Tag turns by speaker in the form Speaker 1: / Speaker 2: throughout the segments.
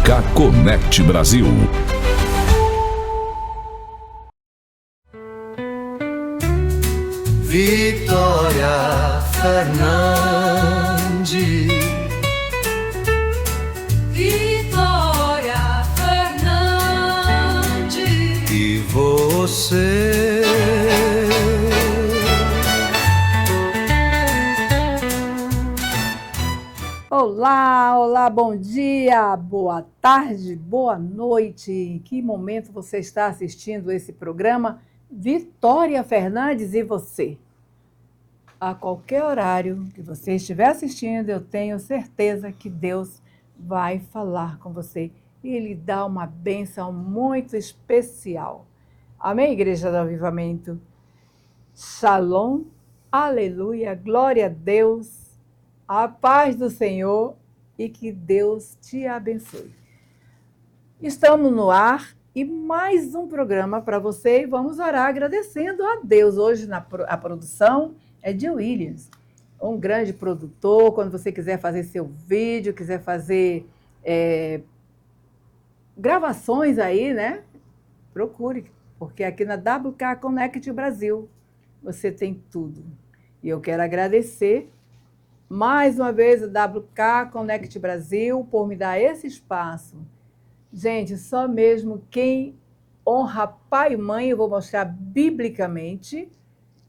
Speaker 1: WK Connect Brasil.
Speaker 2: Vitória Fernandes.
Speaker 3: Vitória Fernandes.
Speaker 2: E você?
Speaker 4: Olá, olá, bom dia, boa tarde, boa noite. Em que momento você está assistindo esse programa? Vitória Fernandes e você. A qualquer horário que você estiver assistindo, eu tenho certeza que Deus vai falar com você e lhe dá uma bênção muito especial. Amém, Igreja do Avivamento? Shalom, aleluia, glória a Deus. A paz do Senhor e que Deus te abençoe. Estamos no ar e mais um programa para você e vamos orar agradecendo a Deus. Hoje a produção é de Williams, um grande produtor. Quando você quiser fazer seu vídeo, quiser fazer gravações aí, né? Procure, porque aqui na WK Connect Brasil você tem tudo. E eu quero agradecer mais uma vez a WK Connect Brasil por me dar esse espaço. Gente, só mesmo quem honra pai e mãe, eu vou mostrar biblicamente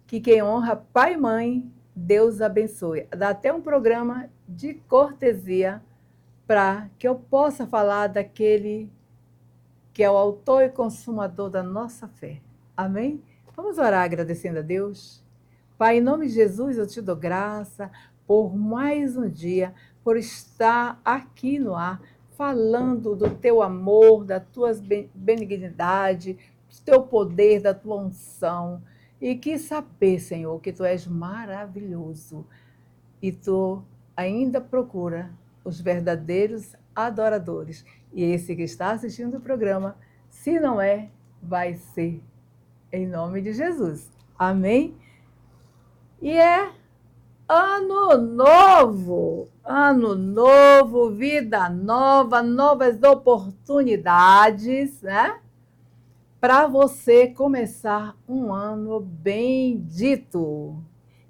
Speaker 4: que quem honra pai e mãe, Deus abençoe. Dá até um programa de cortesia para que eu possa falar daquele que é o autor e consumador da nossa fé. Amém? Vamos orar agradecendo a Deus. Pai, em nome de Jesus, eu te dou graça por mais um dia, por estar aqui no ar, falando do teu amor, da tua benignidade, do teu poder, da tua unção. E que saber, Senhor, que tu és maravilhoso e tu ainda procura os verdadeiros adoradores. E esse que está assistindo o programa, se não é, vai ser. Em nome de Jesus. Amém? E é ano novo, vida nova, novas oportunidades, né? Para você começar um ano bendito.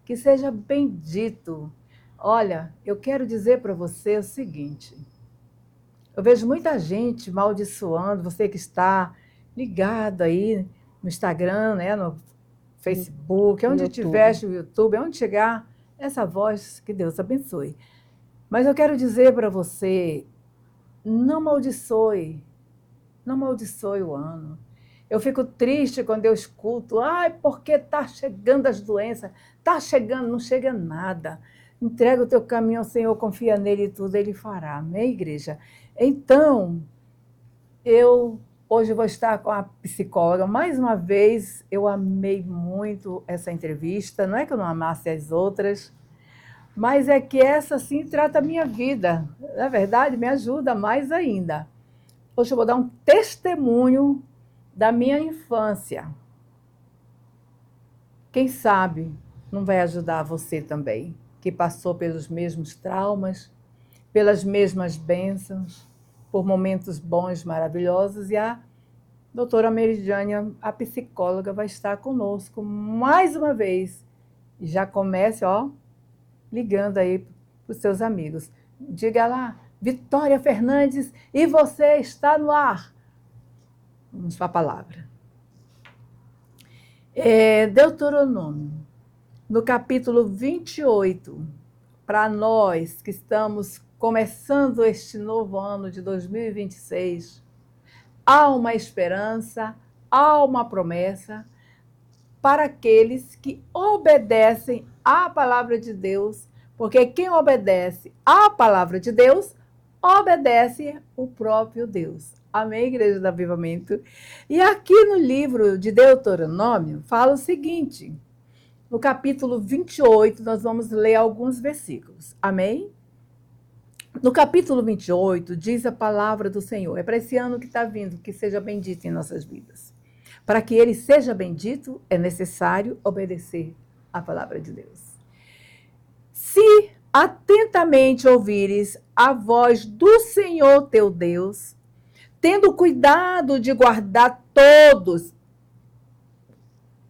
Speaker 4: Que seja bendito. Olha, eu quero dizer para você o seguinte. Eu vejo muita gente maldiçoando, você que está ligado aí no Instagram, né, no Facebook, onde tiver o YouTube, onde chegar essa voz, que Deus abençoe. Mas eu quero dizer para você, não maldiçoe o ano. Eu fico triste quando eu escuto, porque está chegando as doenças, está chegando, não chega nada. Entrega o teu caminho ao Senhor, confia nele e tudo ele fará. Amém, igreja? Então, hoje vou estar com a psicóloga. Mais uma vez, eu amei muito essa entrevista. Não é que eu não amasse as outras, mas é que essa, sim, trata a minha vida. Na verdade, me ajuda mais ainda. Hoje eu vou dar um testemunho da minha infância. Quem sabe não vai ajudar você também, que passou pelos mesmos traumas, pelas mesmas bênçãos, por momentos bons, maravilhosos, e a doutora Meridiânia, a psicóloga, vai estar conosco mais uma vez. E já comece, ligando aí para os seus amigos. Diga lá, Vitória Fernandes, e você está no ar. Vamos para a palavra. Deuteronômio, no capítulo 28, para nós que estamos começando este novo ano de 2026, há uma esperança, há uma promessa para aqueles que obedecem à palavra de Deus, porque quem obedece à palavra de Deus, obedece o próprio Deus. Amém, Igreja do Avivamento? E aqui no livro de Deuteronômio, fala o seguinte, no capítulo 28, nós vamos ler alguns versículos. Amém? No capítulo 28, diz a palavra do Senhor. É para esse ano que está vindo, que seja bendito em nossas vidas. Para que ele seja bendito, é necessário obedecer à palavra de Deus. Se atentamente ouvires a voz do Senhor teu Deus, tendo cuidado de guardar todos.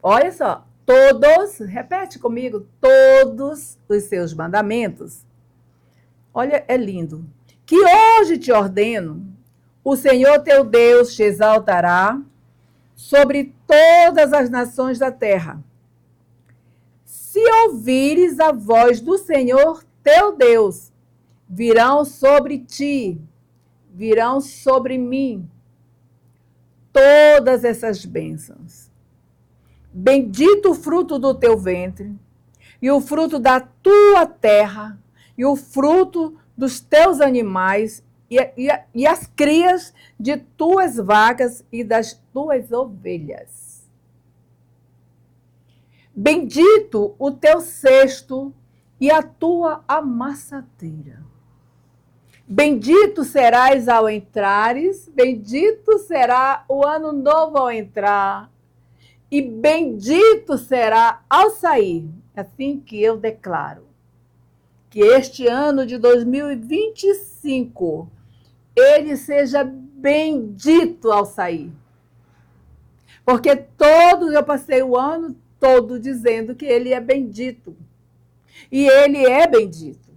Speaker 4: Olha só, todos, repete comigo, todos os seus mandamentos. Olha, é lindo. Que hoje te ordeno, o Senhor teu Deus te exaltará sobre todas as nações da terra. Se ouvires a voz do Senhor teu Deus, virão sobre ti, virão sobre mim, todas essas bênçãos. Bendito o fruto do teu ventre, e o fruto da tua terra, e o fruto dos teus animais, e as crias de tuas vacas e das tuas ovelhas. Bendito o teu cesto e a tua amassadeira. Bendito serás ao entrares, bendito será o ano novo ao entrar, e bendito será ao sair. Assim que eu declaro que este ano de 2025, ele seja bendito ao sair. Porque eu passei o ano todo dizendo que ele é bendito. E ele é bendito.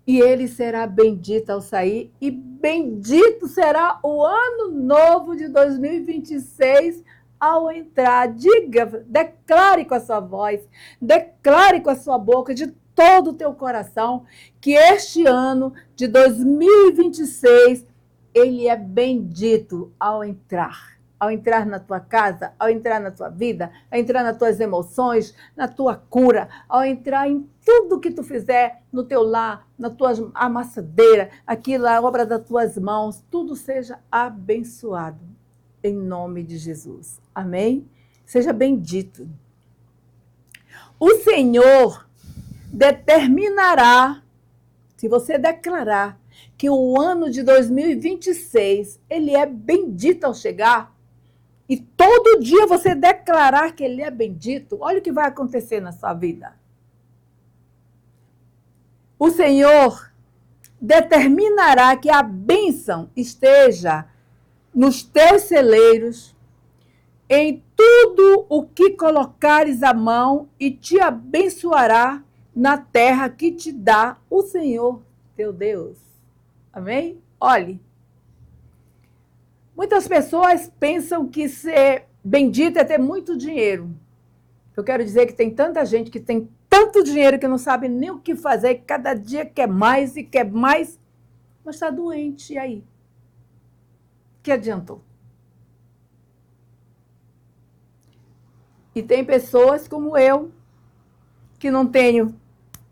Speaker 4: E ele será bendito ao sair, e bendito será o ano novo de 2026 ao entrar. Diga, declare com a sua voz, declare com a sua boca, de todo o teu coração, que este ano de 2026, ele é bendito ao entrar na tua casa, ao entrar na tua vida, ao entrar nas tuas emoções, na tua cura, ao entrar em tudo que tu fizer no teu lar, na tua amassadeira, aquilo, a obra das tuas mãos, tudo seja abençoado, em nome de Jesus. Amém? Seja bendito. O Senhor determinará, se você declarar que o ano de 2026, ele é bendito ao chegar, e todo dia você declarar que ele é bendito, olha o que vai acontecer na sua vida. O Senhor determinará que a bênção esteja nos teus celeiros, em tudo o que colocares a mão, e te abençoará na terra que te dá o Senhor teu Deus. Amém? Olhe, muitas pessoas pensam que ser bendito é ter muito dinheiro. Eu quero dizer que tem tanta gente que tem tanto dinheiro que não sabe nem o que fazer, cada dia quer mais e quer mais, mas está doente, e aí? Que adiantou? E tem pessoas como eu, que não tenho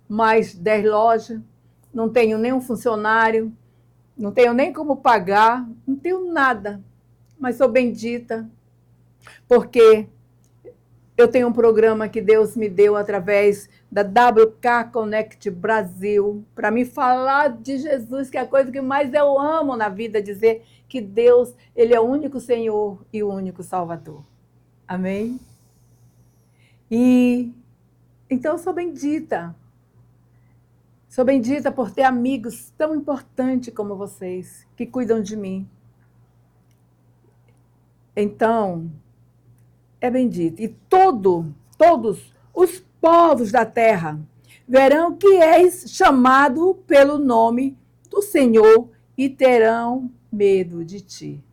Speaker 4: mais 10 lojas, não tenho nenhum funcionário, não tenho nem como pagar, não tenho nada, mas sou bendita, porque eu tenho um programa que Deus me deu através da WK Connect Brasil, para me falar de Jesus, que é a coisa que mais eu amo na vida, dizer que Deus, ele é o único Senhor e o único Salvador. Amém? E então eu sou bendita. Sou bendita por ter amigos tão importantes como vocês, que cuidam de mim. Então, é bendito. E todos os povos da terra verão que és chamado pelo nome do Senhor e terão medo de ti.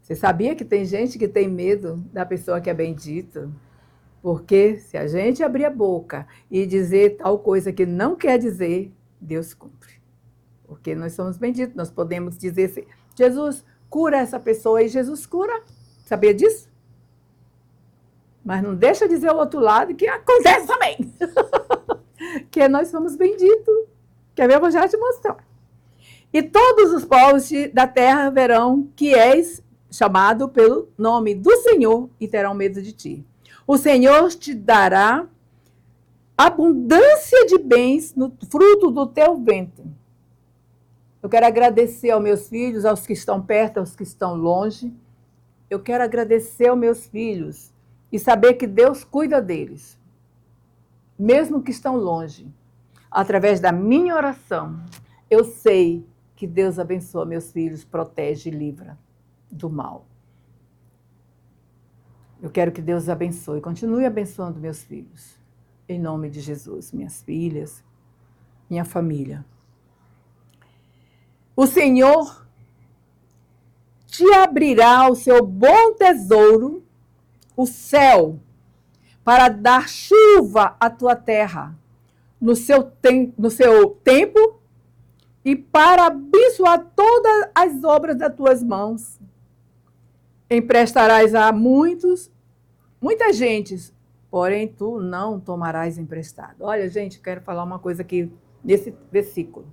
Speaker 4: Você sabia que tem gente que tem medo da pessoa que é bendita? Porque se a gente abrir a boca e dizer tal coisa que não quer dizer, Deus cumpre. Porque nós somos benditos, nós podemos dizer assim, Jesus, cura essa pessoa, e Jesus cura. Sabia disso? Mas não deixa dizer o outro lado que acontece também. Que nós somos benditos. Quer ver? Eu vou já te mostrar. E todos os povos da terra verão que és chamado pelo nome do Senhor e terão medo de ti. O Senhor te dará abundância de bens no fruto do teu ventre. Eu quero agradecer aos meus filhos, aos que estão perto, aos que estão longe. Eu quero agradecer aos meus filhos e saber que Deus cuida deles, mesmo que estão longe. Através da minha oração, eu sei Que Deus abençoe meus filhos, protege e livra do mal. Eu quero que Deus abençoe, continue abençoando meus filhos. Em nome de Jesus, minhas filhas, minha família. O Senhor te abrirá o seu bom tesouro, o céu, para dar chuva à tua terra no seu tempo e para abençoar todas as obras das tuas mãos. Emprestarás a muitas gentes, porém tu não tomarás emprestado. Olha, gente, quero falar uma coisa aqui nesse versículo.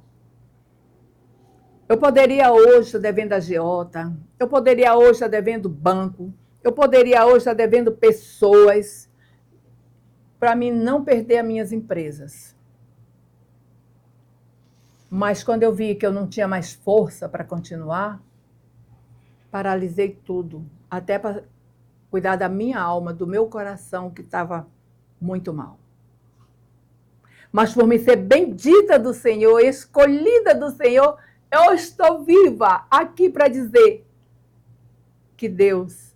Speaker 4: Eu poderia hoje estar devendo a agiota, eu poderia hoje estar devendo banco, eu poderia hoje estar devendo pessoas, para mim não perder as minhas empresas. Mas quando eu vi que eu não tinha mais força para continuar, paralisei tudo, até para cuidar da minha alma, do meu coração, que estava muito mal. Mas por me ser bendita do Senhor, escolhida do Senhor, eu estou viva aqui para dizer que Deus,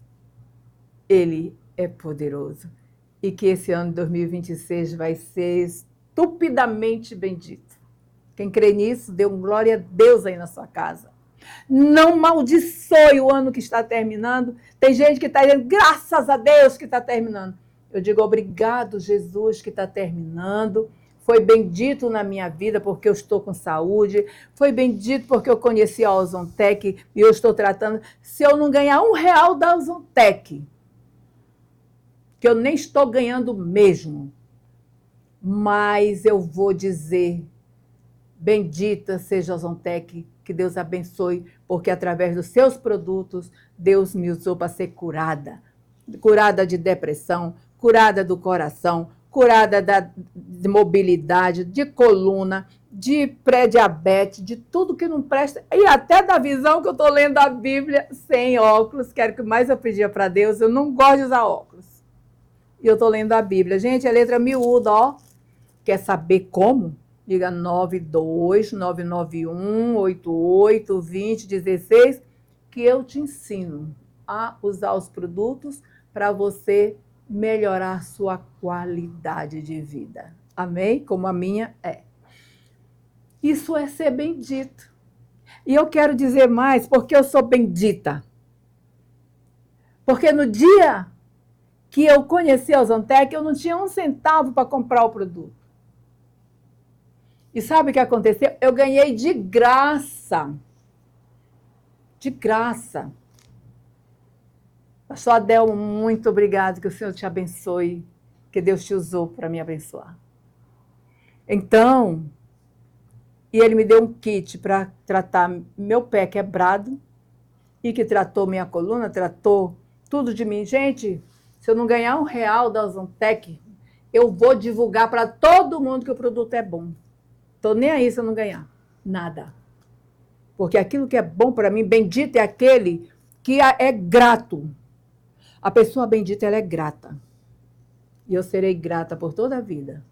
Speaker 4: Ele é poderoso. E que esse ano de 2026 vai ser estupidamente bendito. Quem crê nisso, dê um glória a Deus aí na sua casa. Não maldiçoe o ano que está terminando. Tem gente que está dizendo, graças a Deus que está terminando. Eu digo, obrigado, Jesus, que está terminando. Foi bendito na minha vida porque eu estou com saúde. Foi bendito porque eu conheci a Ozontec e eu estou tratando. Se eu não ganhar R$1 da Ozontec, que eu nem estou ganhando mesmo, mas eu vou dizer, bendita seja a Ozontec, que Deus abençoe, porque através dos seus produtos, Deus me usou para ser curada. Curada de depressão, curada do coração, curada de mobilidade, de coluna, de pré-diabetes, de tudo que não presta, e até da visão que eu estou lendo a Bíblia sem óculos, que era o que mais eu pedia para Deus, eu não gosto de usar óculos. E eu estou lendo a Bíblia. Gente, é letra miúda, ó. Quer saber como? Liga 92-991-88-20-16, que eu te ensino a usar os produtos para você melhorar sua qualidade de vida. Amém? Como a minha é. Isso é ser bendito. E eu quero dizer mais, porque eu sou bendita. Porque no dia que eu conheci a Ozontec, eu não tinha um centavo para comprar o produto. E sabe o que aconteceu? Eu ganhei de graça. De graça. Pastor Adel, muito obrigado, que o Senhor te abençoe, que Deus te usou para me abençoar. Então, e ele me deu um kit para tratar meu pé quebrado, e que tratou minha coluna, tratou tudo de mim. Gente, se eu não ganhar R$1 da Ozontec, eu vou divulgar para todo mundo que o produto é bom. Estou nem aí se eu não ganhar. Nada. Porque aquilo que é bom para mim, bendito é aquele que é grato. A pessoa bendita, ela é grata. E eu serei grata por toda a vida.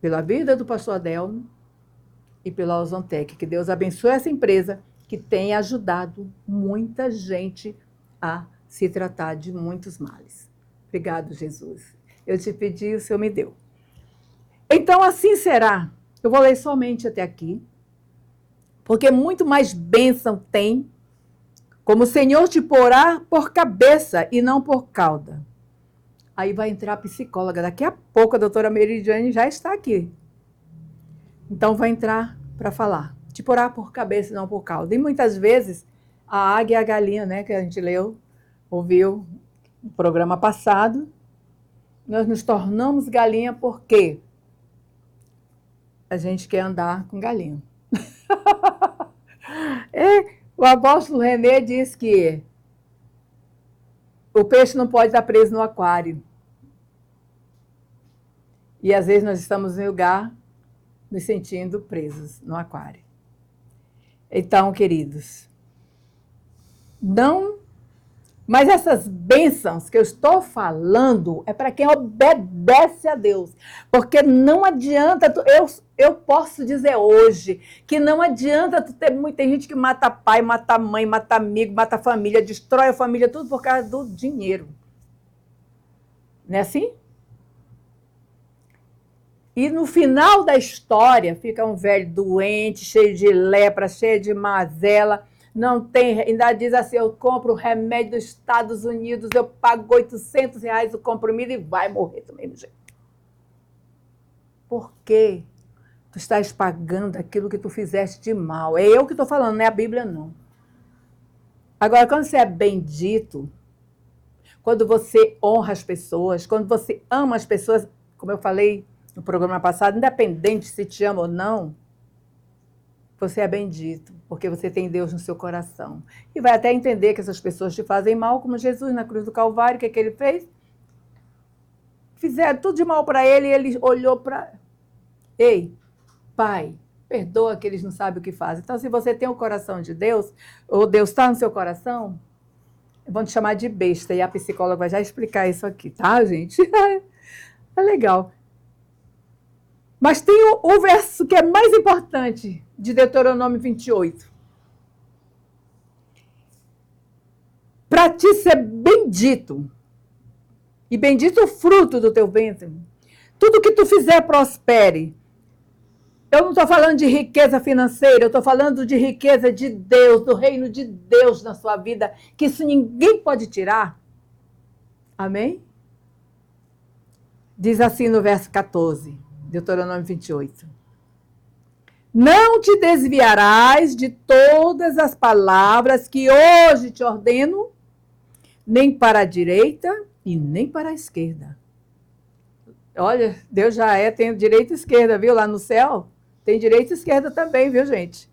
Speaker 4: Pela vida do pastor Adelmo e pela Ozontec. Que Deus abençoe essa empresa que tem ajudado muita gente a se tratar de muitos males. Obrigado, Jesus. Eu te pedi, o Senhor me deu. Então, assim será. Eu vou ler somente até aqui, porque muito mais bênção tem, como o Senhor te porá por cabeça e não por cauda. Aí vai entrar a psicóloga. Daqui a pouco a doutora Meridiane já está aqui. Então vai entrar para falar. Te porá por cabeça e não por cauda. E muitas vezes a águia e a galinha, né, que a gente leu, ouviu no programa passado, nós nos tornamos galinha porque a gente quer andar com galinha. O apóstolo René diz que o peixe não pode estar preso no aquário. E às vezes nós estamos em lugar nos sentindo presos no aquário. Então, queridos, não Mas essas bênçãos que eu estou falando é para quem obedece a Deus. Porque não adianta, eu posso dizer hoje que não adianta tu ter muita gente que mata pai, mata mãe, mata amigo, mata família, destrói a família, tudo por causa do dinheiro. Não é assim? E no final da história fica um velho doente, cheio de lepra, cheio de mazela. Não tem, ainda diz assim, eu compro o remédio dos Estados Unidos, eu pago R$ 800 o comprimido e vai morrer do mesmo jeito. Por quê? Tu estás pagando aquilo que tu fizeste de mal. É eu que estou falando, não é a Bíblia, não. Agora, quando você é bendito, quando você honra as pessoas, quando você ama as pessoas, como eu falei no programa passado, independente se te ama ou não, você é bendito, porque você tem Deus no seu coração. E vai até entender que essas pessoas te fazem mal, como Jesus na cruz do Calvário, o que ele fez? Fizeram tudo de mal para ele e ele olhou para... Ei, Pai, perdoa que eles não sabem o que fazem. Então, se você tem o coração de Deus, ou Deus está no seu coração, vão te chamar de besta, e a psicóloga vai já explicar isso aqui, tá, gente? É legal. Mas tem o verso que é mais importante, de Deuteronômio 28. Para ti ser bendito, e bendito o fruto do teu ventre, tudo que tu fizer prospere. Eu não estou falando de riqueza financeira, eu estou falando de riqueza de Deus, do reino de Deus na sua vida, que isso ninguém pode tirar. Amém? Diz assim no verso 14, Deuteronômio 28. Não te desviarás de todas as palavras que hoje te ordeno, nem para a direita e nem para a esquerda. Olha, Deus já tem direita e esquerda, viu? Lá no céu, tem direita e esquerda também, viu, gente?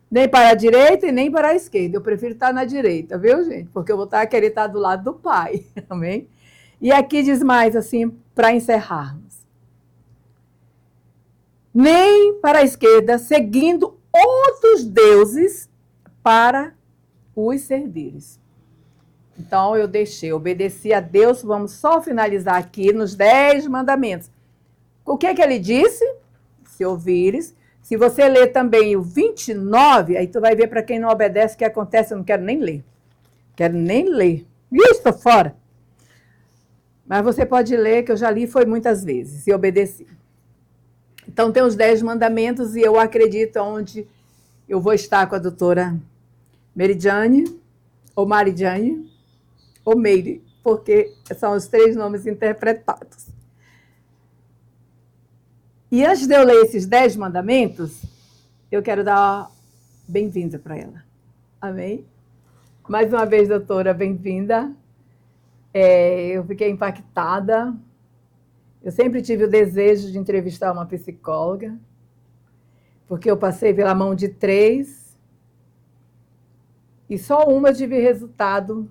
Speaker 4: Nem para a direita e nem para a esquerda. Eu prefiro estar na direita, viu, gente? Porque eu vou querer estar do lado do Pai. Amém? E aqui diz mais, assim, para encerrarmos. Nem para a esquerda, seguindo outros deuses para os servires. Então, eu obedeci a Deus. Vamos só finalizar aqui nos 10 mandamentos. O que é que ele disse? Se ouvires. Se você ler também o 29, aí tu vai ver para quem não obedece o que acontece. Eu não quero nem ler. Quero nem ler. Ih, estou fora. Mas você pode ler, que eu já li, foi muitas vezes, e obedeci. Então, tem os 10 mandamentos, e eu acredito onde eu vou estar com a doutora Meridiane, ou Maridiane, ou Meire, porque são os 3 nomes interpretados. E antes de eu ler esses 10 mandamentos, eu quero dar bem-vinda para ela. Amém? Mais uma vez, doutora, bem-vinda. Eu fiquei impactada. Eu sempre tive o desejo de entrevistar uma psicóloga, porque eu passei pela mão de 3, e só uma eu tive resultado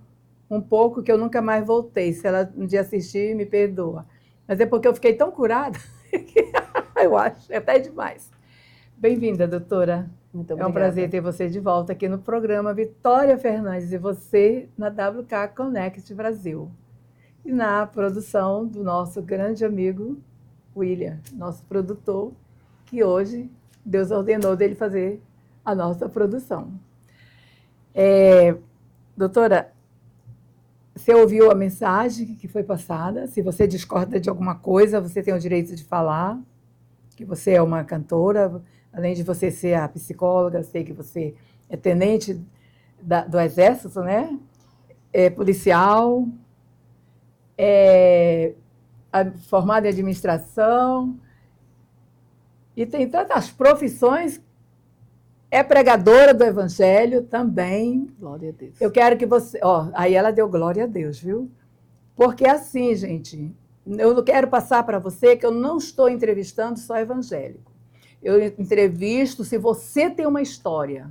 Speaker 4: um pouco que eu nunca mais voltei. Se ela um dia assistir, me perdoa. Mas é porque eu fiquei tão curada, que eu acho, é até demais. Bem-vinda, doutora.
Speaker 1: Muito obrigada.
Speaker 4: É um prazer ter você de volta aqui no programa Vitória Fernandes e você na WK Connect Brasil. E na produção do nosso grande amigo William, nosso produtor, que hoje Deus ordenou dele fazer a nossa produção. Doutora, você ouviu a mensagem que foi passada? Se você discorda de alguma coisa, você tem o direito de falar, que você é uma cantora, além de você ser a psicóloga, sei que você é tenente do Exército, né? É policial, formada em administração, e tem tantas profissões, é pregadora do Evangelho também.
Speaker 1: Glória a Deus.
Speaker 4: Eu quero que você... aí ela deu glória a Deus, viu? Porque assim, gente, eu não quero passar para você que eu não estou entrevistando só evangélico. Eu entrevisto, se você tem uma história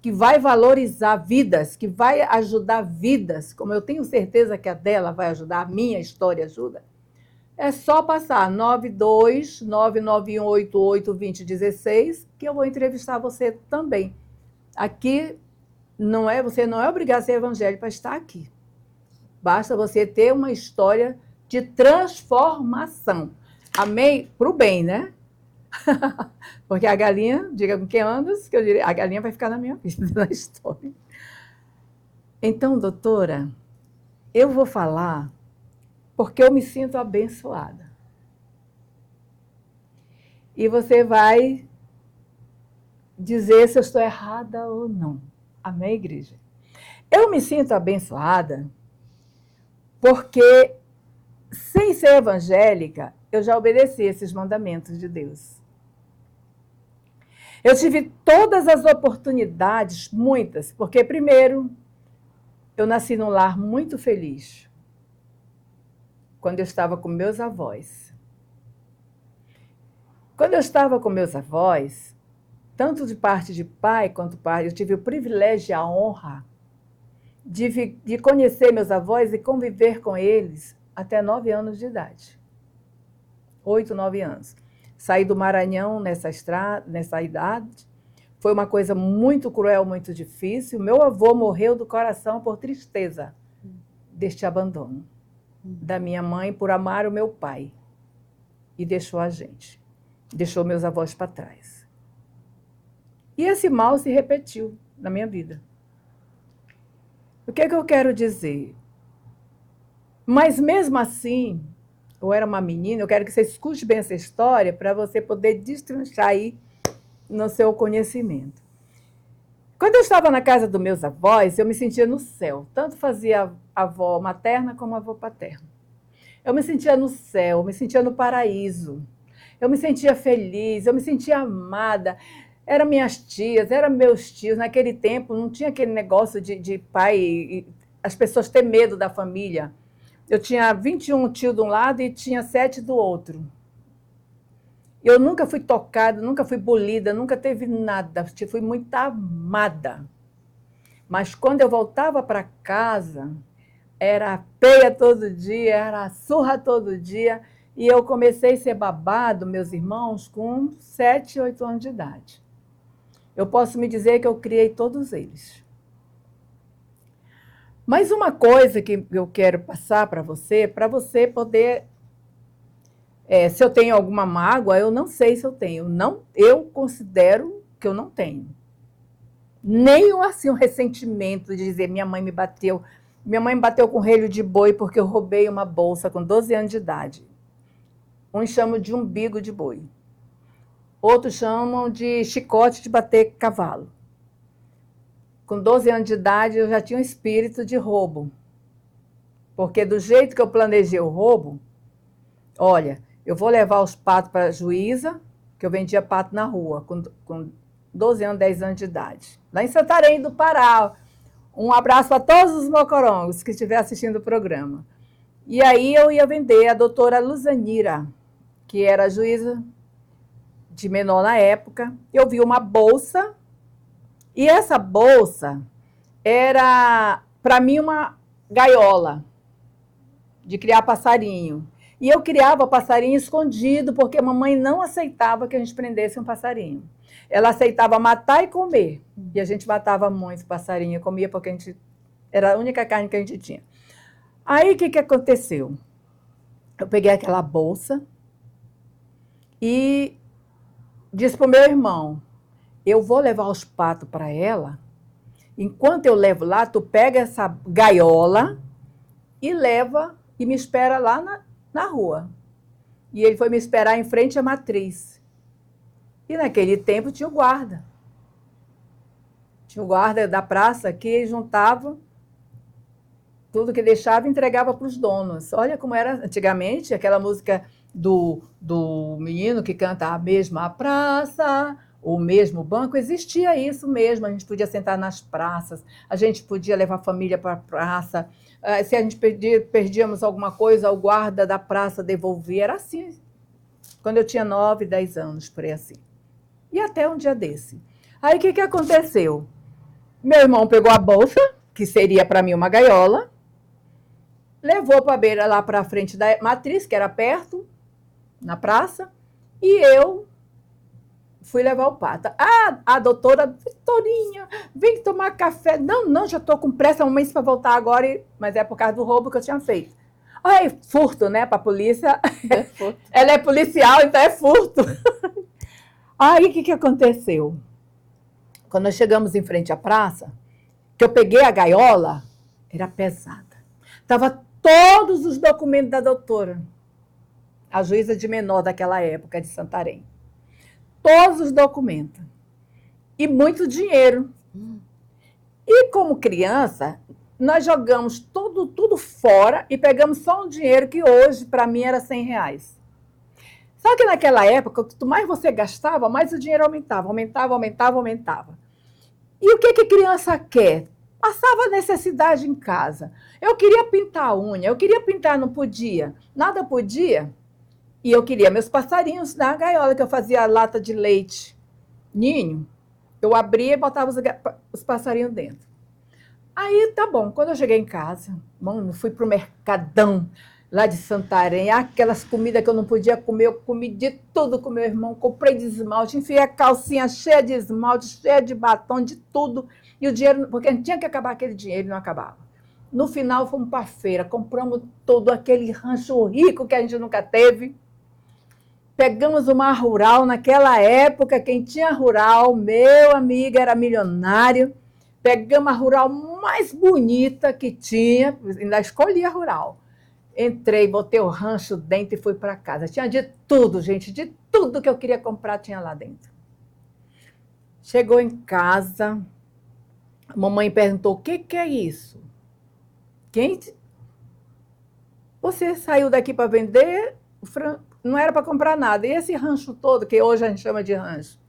Speaker 4: que vai valorizar vidas, que vai ajudar vidas, como eu tenho certeza que a dela vai ajudar, a minha história ajuda, é só passar 92-99188-2016, que eu vou entrevistar você também. Aqui, você não é obrigado a ser evangélico para estar aqui. Basta você ter uma história de transformação. Amém? Para o bem, né? Porque a galinha, diga com quem andas, que eu diria, a galinha vai ficar na minha vida, na história. Então, doutora, eu vou falar porque eu me sinto abençoada. E você vai dizer se eu estou errada ou não. Amém, igreja? Eu me sinto abençoada porque, sem ser evangélica, eu já obedeci esses mandamentos de Deus. Eu tive todas as oportunidades, muitas, porque, primeiro, eu nasci num lar muito feliz, quando eu estava com meus avós. Quando eu estava com meus avós, tanto de parte de pai quanto pai, eu tive o privilégio e a honra de conhecer meus avós e conviver com eles até 9 anos de idade. 8, 9 anos. Saí do Maranhão nessa idade. Foi uma coisa muito cruel, muito difícil. Meu avô morreu do coração por tristeza deste abandono da minha mãe por amar o meu pai. E deixou a gente. Deixou meus avós para trás. E esse mal se repetiu na minha vida. O que é que eu quero dizer? Mas mesmo assim, eu era uma menina, eu quero que você escute bem essa história para você poder destrinchar aí no seu conhecimento. Quando eu estava na casa dos meus avós, eu me sentia no céu. Tanto fazia a avó materna como a avó paterna. Eu me sentia no céu, eu me sentia no paraíso. Eu me sentia feliz, eu me sentia amada. Eram minhas tias, eram meus tios. Naquele tempo não tinha aquele negócio de pai, e as pessoas ter medo da família. Eu tinha 21 tios de um lado e tinha 7 do outro. Eu nunca fui tocada, nunca fui bolida, nunca teve nada. Fui muito amada. Mas quando eu voltava para casa, era peia todo dia, era surra todo dia. E eu comecei a ser babado, meus irmãos, com 7, 8 anos de idade. Eu posso me dizer que eu criei todos eles. Mas uma coisa que eu quero passar para você poder... se eu tenho alguma mágoa, eu não sei se eu tenho. Não, eu considero que eu não tenho. Nem assim, um ressentimento de dizer minha mãe me bateu. Minha mãe me bateu com relho de boi porque eu roubei uma bolsa com 12 anos de idade. Uns chamam de umbigo de boi. Outros chamam de chicote de bater cavalo. Com 12 anos de idade, eu já tinha um espírito de roubo. Porque do jeito que eu planejei o roubo, olha, eu vou levar os patos para a juíza, que eu vendia pato na rua, com 12 anos, 10 anos de idade. Lá em Santarém do Pará. Um abraço para todos os mocorongos que estiverem assistindo o programa. E aí eu ia vender a doutora Luzanira, que era juíza de menor na época. Eu vi uma bolsa, e essa bolsa era, para mim, uma gaiola de criar passarinho. E eu criava passarinho escondido, porque a mamãe não aceitava que a gente prendesse um passarinho. Ela aceitava matar e comer. E a gente matava muito passarinho, comia porque a gente, era a única carne que a gente tinha. Aí, o que aconteceu? Eu peguei aquela bolsa e disse para o meu irmão, eu vou levar os patos para ela, enquanto eu levo lá, tu pega essa gaiola e leva e me espera lá na rua. E ele foi me esperar em frente à matriz. E naquele tempo tinha o guarda. Tinha o guarda da praça que juntava tudo que deixava e entregava para os donos. Olha como era antigamente, aquela música do menino que canta a mesma praça, o mesmo banco, existia isso mesmo. A gente podia sentar nas praças, a gente podia levar a família para a praça. Se a gente perdíamos alguma coisa, o guarda da praça devolvia. Era assim, quando eu tinha 9, 10 anos, por aí assim. E até um dia desse. Aí o que aconteceu? Meu irmão pegou a bolsa, que seria para mim uma gaiola, levou para a beira, lá para a frente da matriz, que era perto, na praça, e eu fui levar o pato. A doutora, Vitorinha, vem tomar café. Não, não, já estou com pressa, a mamãe para voltar agora, mas é por causa do roubo que eu tinha feito. Ai, furto, né, para a polícia.
Speaker 1: É furto.
Speaker 4: Ela é policial, então é furto. Aí, o que aconteceu? Quando nós chegamos em frente à praça, que eu peguei a gaiola, era pesada. Estava todos os documentos da doutora, a juíza de menor daquela época, de Santarém. Todos os documentos. E muito dinheiro. E como criança, nós jogamos tudo fora e pegamos só um dinheiro que hoje, para mim, era R$100. Só que naquela época, quanto mais você gastava, mais o dinheiro aumentava. E o que criança quer? Passava necessidade em casa. Eu queria pintar a unha, eu queria pintar, não podia. Nada podia. E eu queria meus passarinhos na gaiola, que eu fazia lata de leite, ninho. Eu abria e botava os passarinhos dentro. Aí, tá bom. Quando eu cheguei em casa, mano, fui pro Mercadão, lá de Santarém, aquelas comidas que eu não podia comer, eu comi de tudo com meu irmão, comprei de esmalte, enfiei a calcinha cheia de esmalte, cheia de batom, de tudo. E o dinheiro, porque tinha que acabar aquele dinheiro, não acabava. No final, fomos para a feira, compramos todo aquele rancho rico que a gente nunca teve. Pegamos uma rural, naquela época, quem tinha rural, meu amigo, era milionário. Pegamos a rural mais bonita que tinha, ainda escolhi a rural. Entrei, botei o rancho dentro e fui para casa. Tinha de tudo, gente, de tudo que eu queria comprar tinha lá dentro. Chegou em casa, a mamãe perguntou, o que é isso? Quem? Você saiu daqui para vender? Não era para comprar nada. E esse rancho todo, que hoje a gente chama de rancho,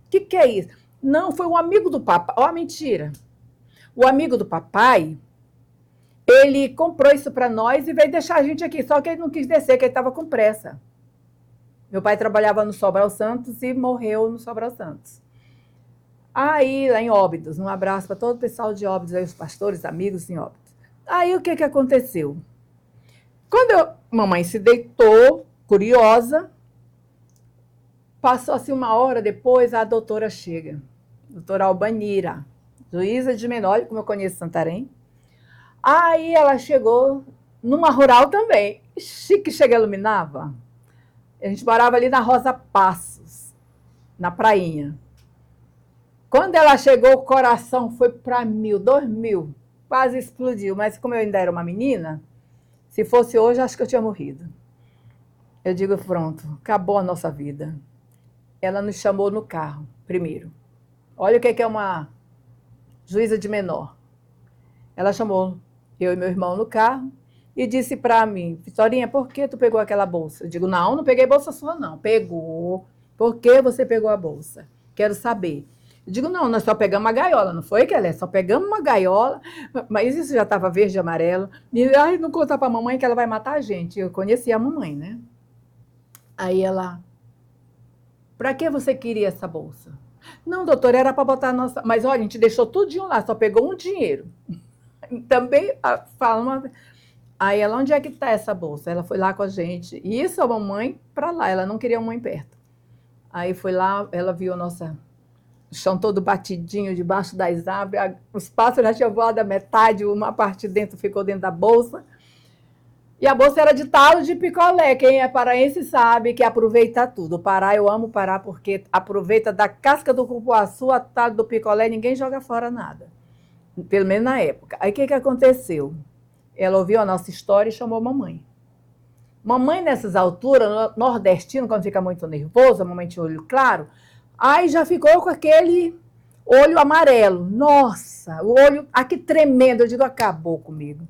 Speaker 4: o que é isso? Não, foi um amigo do papai. Ó, mentira. O amigo do papai, ele comprou isso para nós e veio deixar a gente aqui. Só que ele não quis descer, que ele estava com pressa. Meu pai trabalhava no Sobral Santos e morreu no Sobral Santos. Aí, lá em Óbidos, um abraço para todo o pessoal de Óbidos, aí, os pastores, amigos em Óbidos. Aí, o que aconteceu? Quando mamãe se deitou, curiosa, passou assim uma hora depois, a doutora chega, doutora Albanira, juíza de menor, como eu conheço Santarém. Aí ela chegou numa rural também, chique, chega iluminava. A gente morava ali na Rosa Passos, na prainha. Quando ela chegou, o coração foi para 1000, 2000, quase explodiu, mas como eu ainda era uma menina, se fosse hoje, acho que eu tinha morrido. Eu digo, pronto, acabou a nossa vida. Ela nos chamou no carro, primeiro. Olha o que é uma juíza de menor. Ela chamou eu e meu irmão no carro e disse para mim, Vitorinha, por que tu pegou aquela bolsa? Eu digo, não peguei bolsa sua, não. Pegou. Por que você pegou a bolsa? Quero saber. Eu digo, não, nós só pegamos uma gaiola, não foi, Kelé? Só pegamos uma gaiola, mas isso já estava verde e amarelo. E ai, não conta para a mamãe que ela vai matar a gente. Eu conhecia a mamãe, né? Aí ela, para que você queria essa bolsa? Não, doutora, era para botar a nossa... Mas olha, a gente deixou tudinho lá, só pegou um dinheiro. Também fala uma... Aí ela, onde é que está essa bolsa? Ela foi lá com a gente. E isso a mamãe para lá, ela não queria a mãe perto. Aí foi lá, ela viu o chão todo batidinho debaixo das árvores, os pássaros já tinham voado a metade, uma parte dentro ficou dentro da bolsa. E a bolsa era de talo de picolé. Quem é paraense sabe que aproveita tudo. O Pará, eu amo o Pará porque aproveita da casca do cupuaçu a talo do picolé, ninguém joga fora nada. Pelo menos na época. Aí o que aconteceu? Ela ouviu a nossa história e chamou a mamãe. Mamãe, nessas alturas, nordestino, quando fica muito nervoso, a mamãe tinha olho claro, aí já ficou com aquele olho amarelo. Nossa, o olho aqui tremendo. Eu digo, acabou comigo.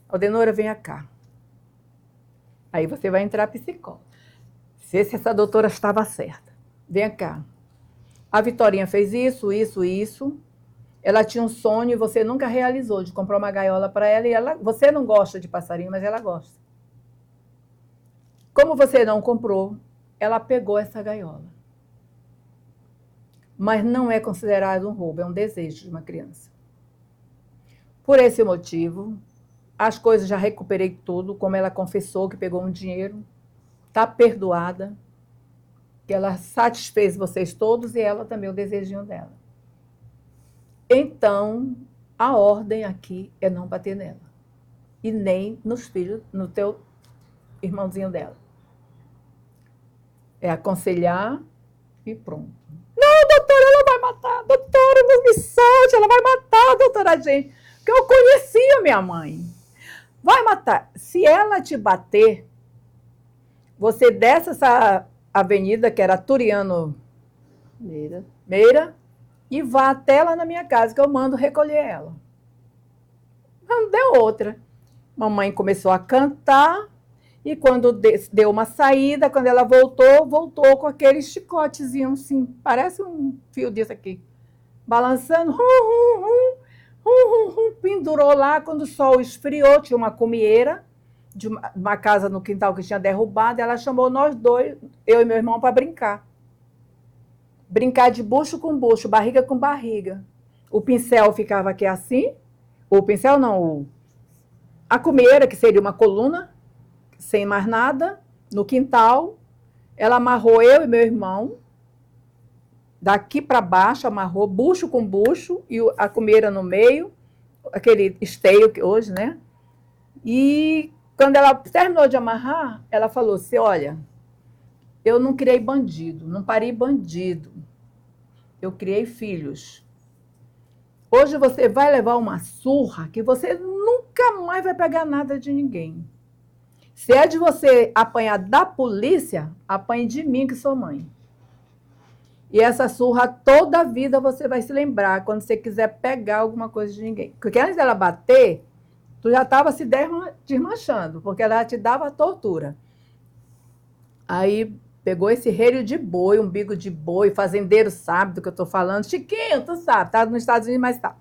Speaker 4: Aldenora, venha cá. Aí você vai entrar psicóloga. Se essa doutora estava certa. Vem cá. A Vitorinha fez isso. Ela tinha um sonho e você nunca realizou de comprar uma gaiola para ela. E você não gosta de passarinho, mas ela gosta. Como você não comprou, ela pegou essa gaiola. Mas não é considerado um roubo, é um desejo de uma criança. Por esse motivo, as coisas já recuperei tudo, como ela confessou que pegou um dinheiro, está perdoada. que ela satisfez vocês todos e ela também o desejinho dela. Então, a ordem aqui é não bater nela. E nem nos filhos, no teu irmãozinho dela. É aconselhar e pronto. Não, doutora, ela vai matar. Doutora, não me solte, ela vai matar, doutora gente. Porque eu conhecia minha mãe. Vai matar. Se ela te bater, você desce essa avenida, que era Turiano Meira, e vá até lá na minha casa, que eu mando recolher ela. Não deu outra. Mamãe começou a cantar, e quando deu uma saída, quando ela voltou com aquele chicotezinho assim, parece um fio desse aqui, balançando, pendurou lá. Quando o sol esfriou, tinha uma comieira de uma casa no quintal que tinha derrubado, ela chamou nós dois, eu e meu irmão, para brincar. Brincar de bucho com bucho, barriga com barriga. O pincel ficava aqui assim, o pincel não, a comieira, que seria uma coluna, sem mais nada, no quintal. Ela amarrou eu e meu irmão, daqui para baixo, amarrou bucho com bucho, e a comieira no meio, aquele esteio que hoje, né? E quando ela terminou de amarrar, ela falou assim, olha, eu não criei bandido, não parei bandido, eu criei filhos. Hoje você vai levar uma surra que você nunca mais vai pegar nada de ninguém. Se é de você apanhar da polícia, apanhe de mim, que sou mãe. E essa surra toda a vida você vai se lembrar quando você quiser pegar alguma coisa de ninguém. Porque antes dela bater, tu já estava se desmanchando, porque ela te dava tortura. Aí pegou esse relho de boi, umbigo de boi, fazendeiro sabe do que eu estou falando. Chiquinho, tu sabe, tá nos Estados Unidos, mas tá.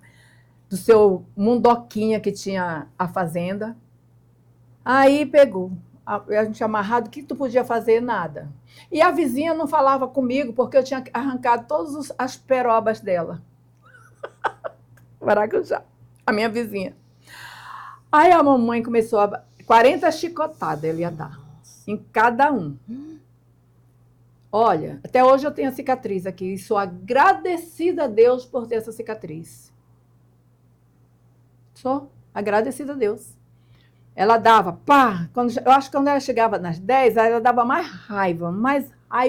Speaker 4: Do seu mundoquinha que tinha a fazenda. Aí pegou. A gente amarrado, o que tu podia fazer? Nada. E a vizinha não falava comigo, porque eu tinha arrancado todas as perobas dela. Maracujá. A minha vizinha. Aí a mamãe começou a... 40 chicotadas ele ia dar. Em cada um. Olha, até hoje eu tenho a cicatriz aqui. E sou agradecida a Deus por ter essa cicatriz. Sou agradecida a Deus. Ela dava, pá, eu acho que quando ela chegava nas 10, ela dava mais raiva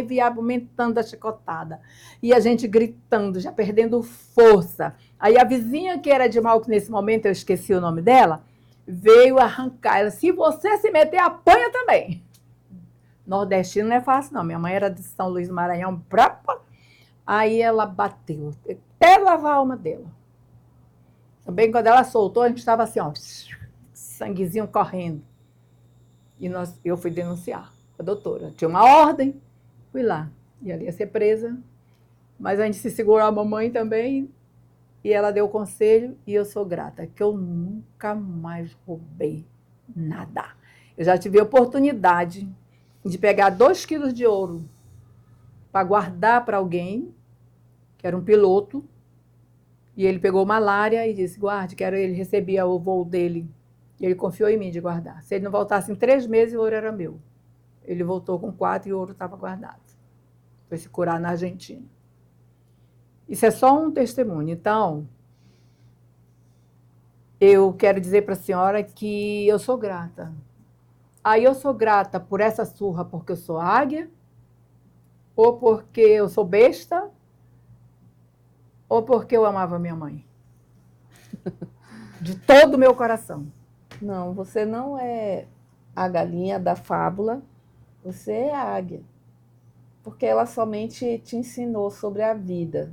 Speaker 4: e aumentando a chicotada. E a gente gritando, já perdendo força. Aí a vizinha, que era de mal, que nesse momento eu esqueci o nome dela, veio arrancar. Ela, se você se meter, apanha também. Nordestino não é fácil, não. Minha mãe era de São Luís do Maranhão, brapa. Aí ela bateu, até lavar a alma dela. Também quando ela soltou, a gente estava assim, ó, sanguezinho correndo. E eu fui denunciar a doutora. Tinha uma ordem, fui lá. E ela ia ser presa. Mas a gente se segurou, a mamãe também. E ela deu o conselho, e eu sou grata, que eu nunca mais roubei nada. Eu já tive a oportunidade de pegar 2 quilos de ouro para guardar para alguém, que era um piloto, e ele pegou malária e disse, guarde, que ele recebia o voo dele. E ele confiou em mim de guardar. Se ele não voltasse em 3 meses, o ouro era meu. Ele voltou com 4 e o ouro estava guardado. Foi se curar na Argentina. Isso é só um testemunho. Então, eu quero dizer para a senhora que eu sou grata. Aí eu sou grata por essa surra porque eu sou águia, ou porque eu sou besta, ou porque eu amava minha mãe. De todo o meu coração.
Speaker 1: Não, você não é a galinha da fábula, você é a águia. Porque ela somente te ensinou sobre a vida.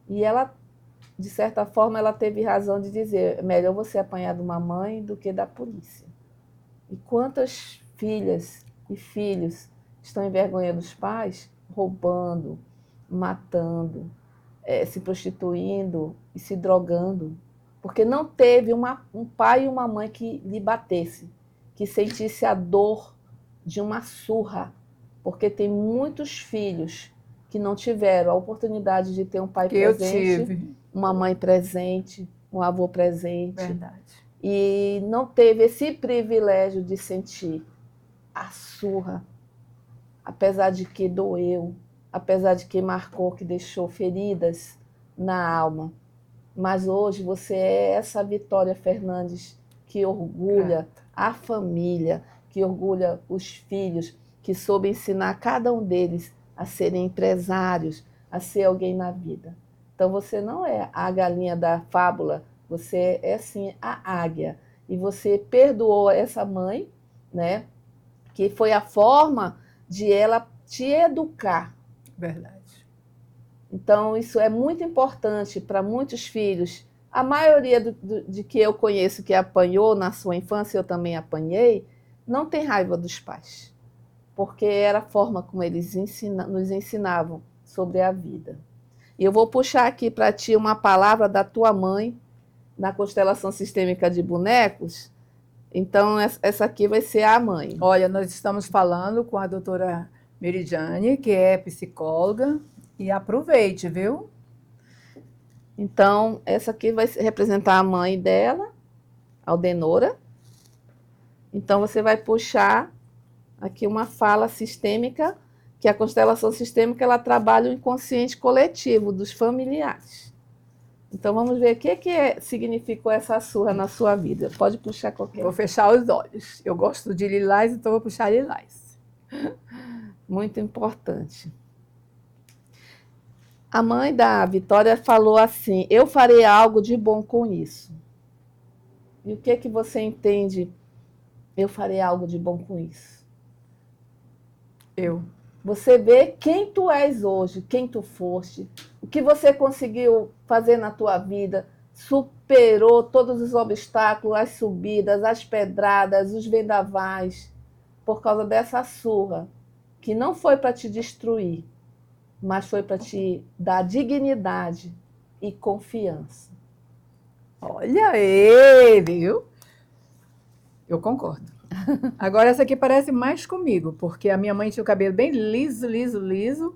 Speaker 1: E ela, de certa forma, ela teve razão de dizer, é melhor você apanhar de uma mãe do que da polícia. E quantas filhas e filhos estão envergonhando os pais, roubando, matando, se prostituindo e se drogando, porque não teve um pai e uma mãe que lhe batesse, que sentisse a dor de uma surra, porque tem muitos filhos que não tiveram a oportunidade de ter um pai presente, uma mãe presente, um avô presente.
Speaker 4: Verdade.
Speaker 1: E não teve esse privilégio de sentir a surra, apesar de que doeu, apesar de que marcou, que deixou feridas na alma. Mas hoje você é essa Vitória Fernandes que orgulha a família, que orgulha os filhos, que soube ensinar cada um deles a serem empresários, a ser alguém na vida. Então você não é a galinha da fábula, você é sim a águia. E você perdoou essa mãe, né? Que foi a forma de ela te educar.
Speaker 4: Verdade.
Speaker 1: Então, isso é muito importante para muitos filhos. A maioria de que eu conheço que apanhou na sua infância, eu também apanhei, não tem raiva dos pais, porque era a forma como eles nos ensinavam sobre a vida. E eu vou puxar aqui para ti uma palavra da tua mãe, na constelação sistêmica de bonecos. Então, essa aqui vai ser a mãe.
Speaker 4: Olha, nós estamos falando com a doutora Meridiane, que é psicóloga, e aproveite, viu?
Speaker 1: Então, essa aqui vai representar a mãe dela, Aldenora. Então, você vai puxar aqui uma fala sistêmica, que a constelação sistêmica ela trabalha o inconsciente coletivo dos familiares. Então, vamos ver o que significou essa surra na sua vida. Pode puxar qualquer.
Speaker 4: Vou fechar os olhos. Eu gosto de lilás, então vou puxar lilás.
Speaker 1: Muito importante. A mãe da Vitória falou assim: eu farei algo de bom com isso. E o que você entende? Eu farei algo de bom com isso. Você vê quem tu és hoje, quem tu foste, o que você conseguiu fazer na tua vida, superou todos os obstáculos, as subidas, as pedradas, os vendavais, por causa dessa surra, que não foi para te destruir, mas foi para te dar dignidade e confiança.
Speaker 4: Olha aí, viu? Eu concordo. Agora, essa aqui parece mais comigo, porque a minha mãe tinha o cabelo bem liso, liso, liso,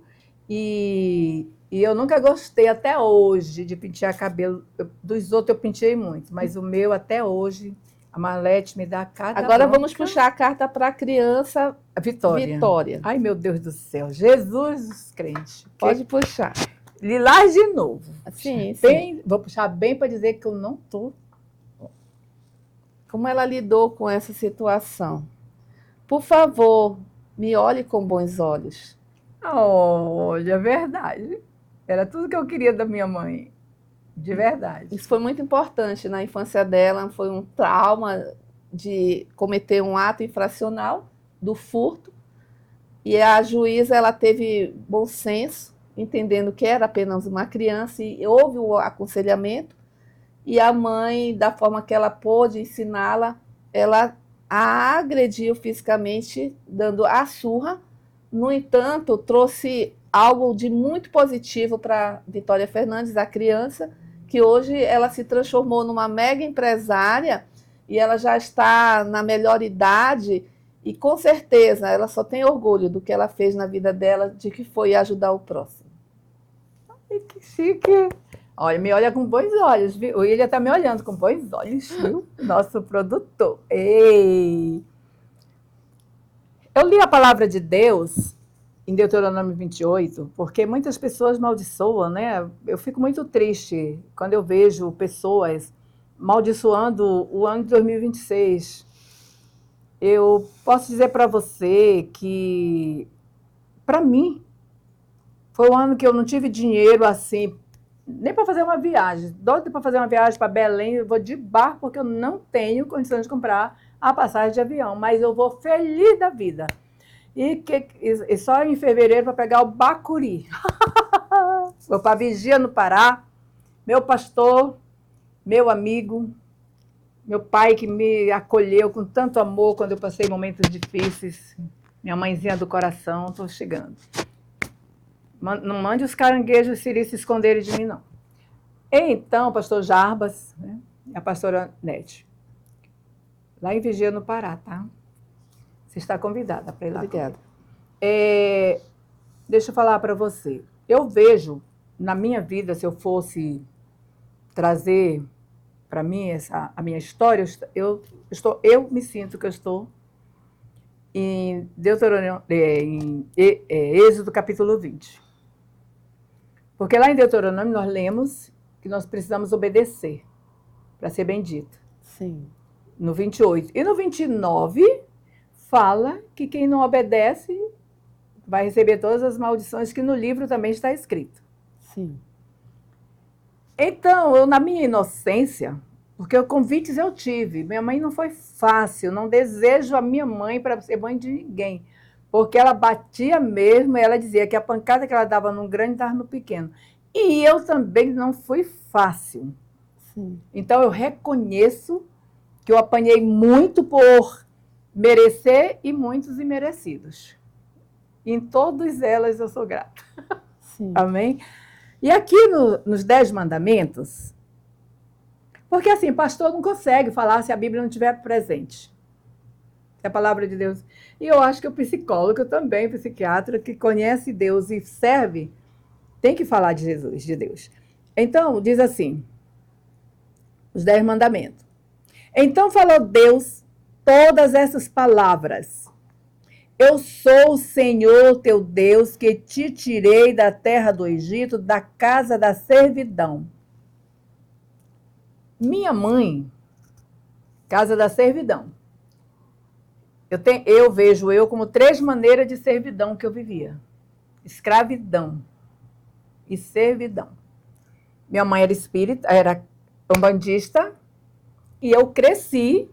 Speaker 4: e eu nunca gostei até hoje de pentear cabelo. Dos outros eu penteei muito, mas o meu até hoje, a Marlete me dá cada
Speaker 1: Agora
Speaker 4: bronca.
Speaker 1: vamos puxar a carta para a criança Vitória.
Speaker 4: Ai, meu Deus do céu. Jesus dos crentes.
Speaker 1: Pode puxar.
Speaker 4: Lilás de novo.
Speaker 1: Sim, sim.
Speaker 4: Bem, vou puxar bem para dizer que eu não estou.
Speaker 1: Como ela lidou com essa situação? Por favor, me olhe com bons olhos.
Speaker 4: Olha, é verdade. Era tudo que eu queria da minha mãe. De verdade.
Speaker 1: Isso foi muito importante na infância dela, foi um trauma de cometer um ato infracional do furto. E a juíza ela teve bom senso, entendendo que era apenas uma criança, e houve o aconselhamento. E a mãe, da forma que ela pôde ensiná-la, ela a agrediu fisicamente, dando a surra. No entanto, trouxe algo de muito positivo para Vitória Fernandes, a criança, que hoje ela se transformou numa mega empresária e ela já está na melhor idade e, com certeza, ela só tem orgulho do que ela fez na vida dela, de que foi ajudar o próximo.
Speaker 4: Ai, que chique! Olha, me olha com bons olhos, viu? O William está me olhando com bons olhos, viu? Nosso produtor. Ei! Eu li a palavra de Deus em Deuteronômio 28, porque muitas pessoas maldiçoam, né? Eu fico muito triste quando eu vejo pessoas maldiçoando o ano de 2026. Eu posso dizer para você que, para mim, foi um ano que eu não tive dinheiro assim, nem para fazer uma viagem. Doido para fazer uma viagem para Belém, eu vou de barco porque eu não tenho condições de comprar a passagem de avião, mas eu vou feliz da vida. E só em fevereiro para pegar o Bacuri. Vou para Vigia, no Pará. Meu pastor, meu amigo, meu pai que me acolheu com tanto amor quando eu passei momentos difíceis. Minha mãezinha do coração, estou chegando. Não mande os caranguejos Siri se esconderem de mim, não. Então, pastor Jarbas, né, e a pastora Nete, lá em Vigia, no Pará, tá? Você está convidada para ir lá.
Speaker 1: Obrigada.
Speaker 4: Deixa eu falar para você. Eu vejo, na minha vida, se eu fosse trazer para mim a minha história, eu me sinto que eu estou em Deuteronômio, em Êxodo capítulo 20. Porque lá em Deuteronômio nós lemos que nós precisamos obedecer para ser bendito.
Speaker 1: Sim.
Speaker 4: No 28. E no 29 fala que quem não obedece vai receber todas as maldições que no livro também está escrito.
Speaker 1: Sim.
Speaker 4: Então, eu na minha inocência, porque convites eu tive, minha mãe não foi fácil, não desejo a minha mãe para ser mãe de ninguém, porque ela batia mesmo, e ela dizia que a pancada que ela dava no grande estava no pequeno. E eu também não fui fácil.
Speaker 1: Sim.
Speaker 4: Então, eu reconheço que eu apanhei muito por merecer e muitos imerecidos. Em todas elas eu sou grata.
Speaker 1: Sim.
Speaker 4: Amém? E aqui nos 10 mandamentos, porque assim, pastor não consegue falar se a Bíblia não estiver presente. É a palavra de Deus. E eu acho que o psicólogo também, o psiquiatra, que conhece Deus e serve, tem que falar de Jesus, de Deus. Então, diz assim, os 10 mandamentos. Então falou Deus todas essas palavras. Eu sou o Senhor teu Deus, que te tirei da terra do Egito, da casa da servidão. Minha mãe, casa da servidão. Eu vejo como 3 maneiras de servidão que eu vivia. Escravidão e servidão. Minha mãe era espírita, era umbandista, e eu cresci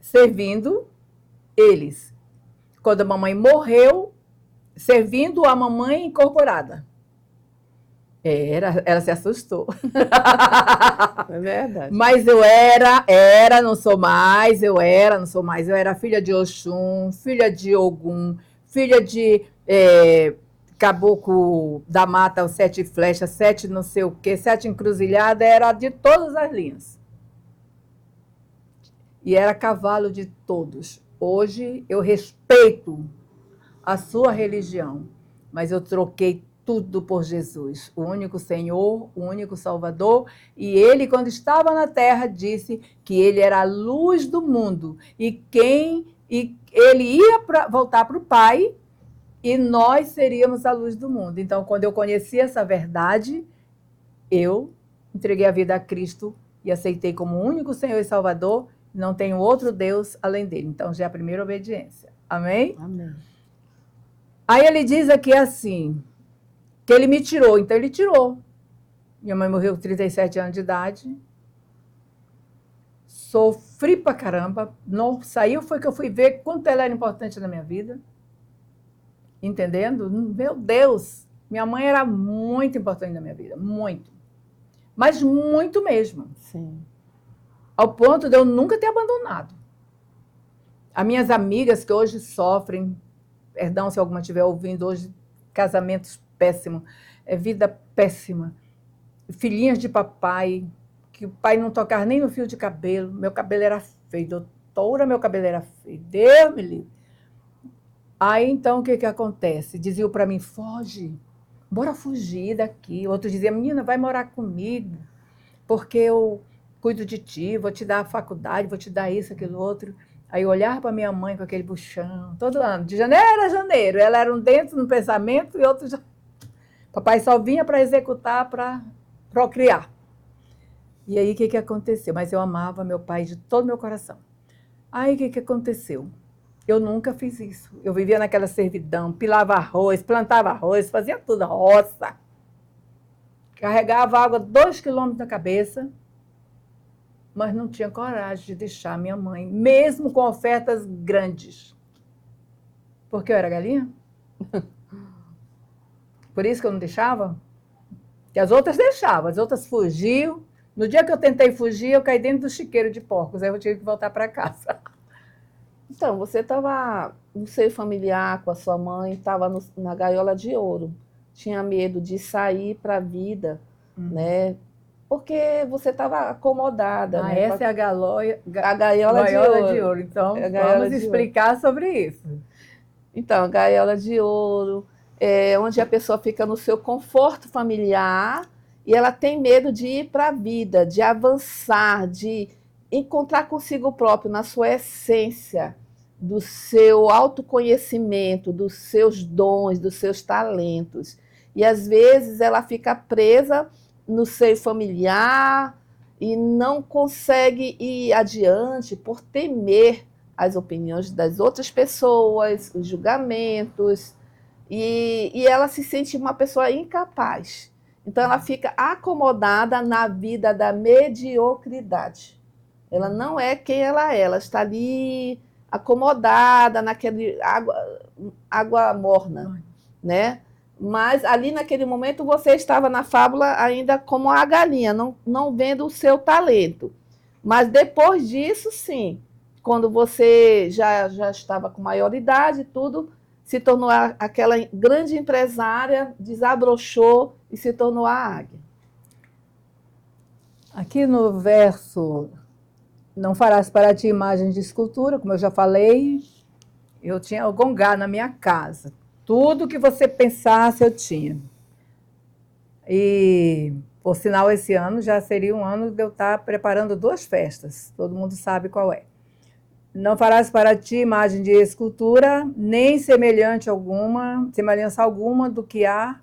Speaker 4: servindo eles. Quando a mamãe morreu, servindo a mamãe incorporada. Ela se assustou.
Speaker 1: É verdade.
Speaker 4: Mas não sou mais, eu era filha de Oxum, filha de Ogum, filha de Caboclo da Mata, os 7 flechas, 7 não sei o quê, 7 encruzilhadas, era de todas as linhas. E era cavalo de todos. Hoje eu respeito a sua religião, mas eu troquei tudo por Jesus, o único Senhor, o único Salvador, e ele, quando estava na terra, disse que ele era a luz do mundo, e ele ia voltar para o Pai, e nós seríamos a luz do mundo. Então, quando eu conheci essa verdade, eu entreguei a vida a Cristo e aceitei como o único Senhor e Salvador. Não tenho outro Deus além dele. Então, já é a primeira obediência. Amém?
Speaker 1: Amém.
Speaker 4: Aí ele diz aqui assim, que ele me tirou. Então, ele tirou. Minha mãe morreu com 37 anos de idade. Sofri pra caramba. Não saiu, foi que eu fui ver quanto ela era importante na minha vida. Entendendo? Meu Deus! Minha mãe era muito importante na minha vida. Muito. Mas muito mesmo.
Speaker 1: Sim.
Speaker 4: Ao ponto de eu nunca ter abandonado. As minhas amigas que hoje sofrem, perdão se alguma estiver ouvindo hoje, casamentos péssimos, vida péssima, filhinhas de papai, que o pai não tocava nem no fio de cabelo, meu cabelo era feio, doutora, meu cabelo era feio, Deus me livre. Aí então o que acontece? Diziam para mim, foge, bora fugir daqui. Outro dizia, menina, vai morar comigo, porque eu cuido de ti, vou te dar a faculdade, vou te dar isso, aquilo, outro. Aí eu olhava para minha mãe com aquele buchão, todo ano, de janeiro a janeiro. Ela era um dentro no pensamento e outro já... Papai só vinha para executar, para procriar. E aí o que aconteceu? Mas eu amava meu pai de todo meu coração. Aí o que aconteceu? Eu nunca fiz isso. Eu vivia naquela servidão, pilava arroz, plantava arroz, fazia tudo, roça. Carregava água 2 quilômetros na cabeça, mas não tinha coragem de deixar minha mãe, mesmo com ofertas grandes. Porque eu era galinha? Por isso que eu não deixava? Que as outras deixavam, as outras fugiam. No dia que eu tentei fugir, eu caí dentro do chiqueiro de porcos, aí eu tive que voltar para casa.
Speaker 1: Então, você estava no seio familiar com a sua mãe, estava na gaiola de ouro. Tinha medo de sair para a vida, né? Porque você estava acomodada. Né?
Speaker 4: Essa é a
Speaker 1: gaiola
Speaker 4: de ouro. Então, vamos explicar sobre isso.
Speaker 1: Então, a gaiola de ouro é onde a pessoa fica no seu conforto familiar e ela tem medo de ir para a vida, de avançar, de encontrar consigo próprio, na sua essência, do seu autoconhecimento, dos seus dons, dos seus talentos. E às vezes ela fica presa no seio familiar e não consegue ir adiante por temer as opiniões das outras pessoas, os julgamentos, e ela se sente uma pessoa incapaz. Então ela fica acomodada na vida da mediocridade. Ela não é quem ela está ali acomodada naquele água morna, né? Mas ali naquele momento você estava na fábula ainda como a galinha, não vendo o seu talento. Mas depois disso, sim, quando você já estava com maioridade, tudo se tornou aquela grande empresária, desabrochou e se tornou a águia.
Speaker 4: Aqui no verso, não farás para ti imagem de escultura, como eu já falei, eu tinha o gongá na minha casa. Tudo que você pensasse eu tinha. E, por sinal, esse ano já seria um ano de eu estar preparando 2 festas. Todo mundo sabe qual é. Não farás para ti imagem de escultura, nem semelhança alguma do que há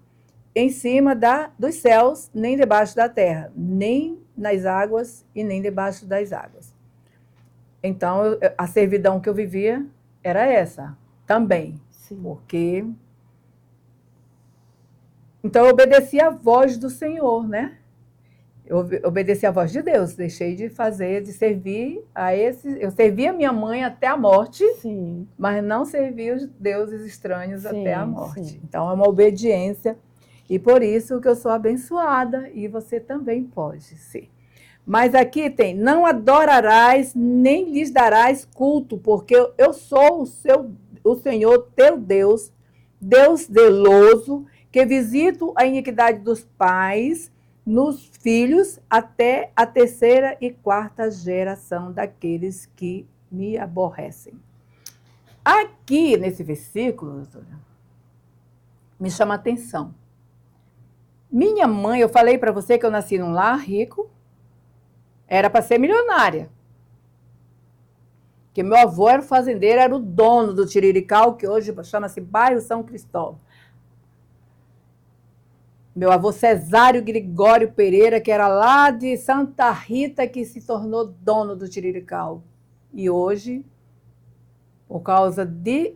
Speaker 4: em cima dos céus, nem debaixo da terra, nem nas águas e nem debaixo das águas. Então, a servidão que eu vivia era essa também. Sim. Porque... Então, eu obedeci a voz do Senhor, né? Eu obedeci a voz de Deus, deixei de servir a esse... Eu servi a minha mãe até a morte, sim, mas não servi os deuses estranhos, sim, até a morte. Sim. Então, é uma obediência, e por isso que eu sou abençoada, e você também pode ser. Mas aqui tem, não adorarás, nem lhes darás culto, porque eu sou o Senhor teu Deus, Deus zeloso, que visito a iniquidade dos pais nos filhos até a 3ª e 4ª geração daqueles que me aborrecem. Aqui, nesse versículo, doutora, me chama a atenção. Minha mãe, eu falei para você que eu nasci num lar rico, era para ser milionária. Porque meu avô era o fazendeiro, era o dono do Tirirical, que hoje chama-se Bairro São Cristóvão. Meu avô Cesário Gregório Pereira, que era lá de Santa Rita, que se tornou dono do Tirirical. E hoje, por causa de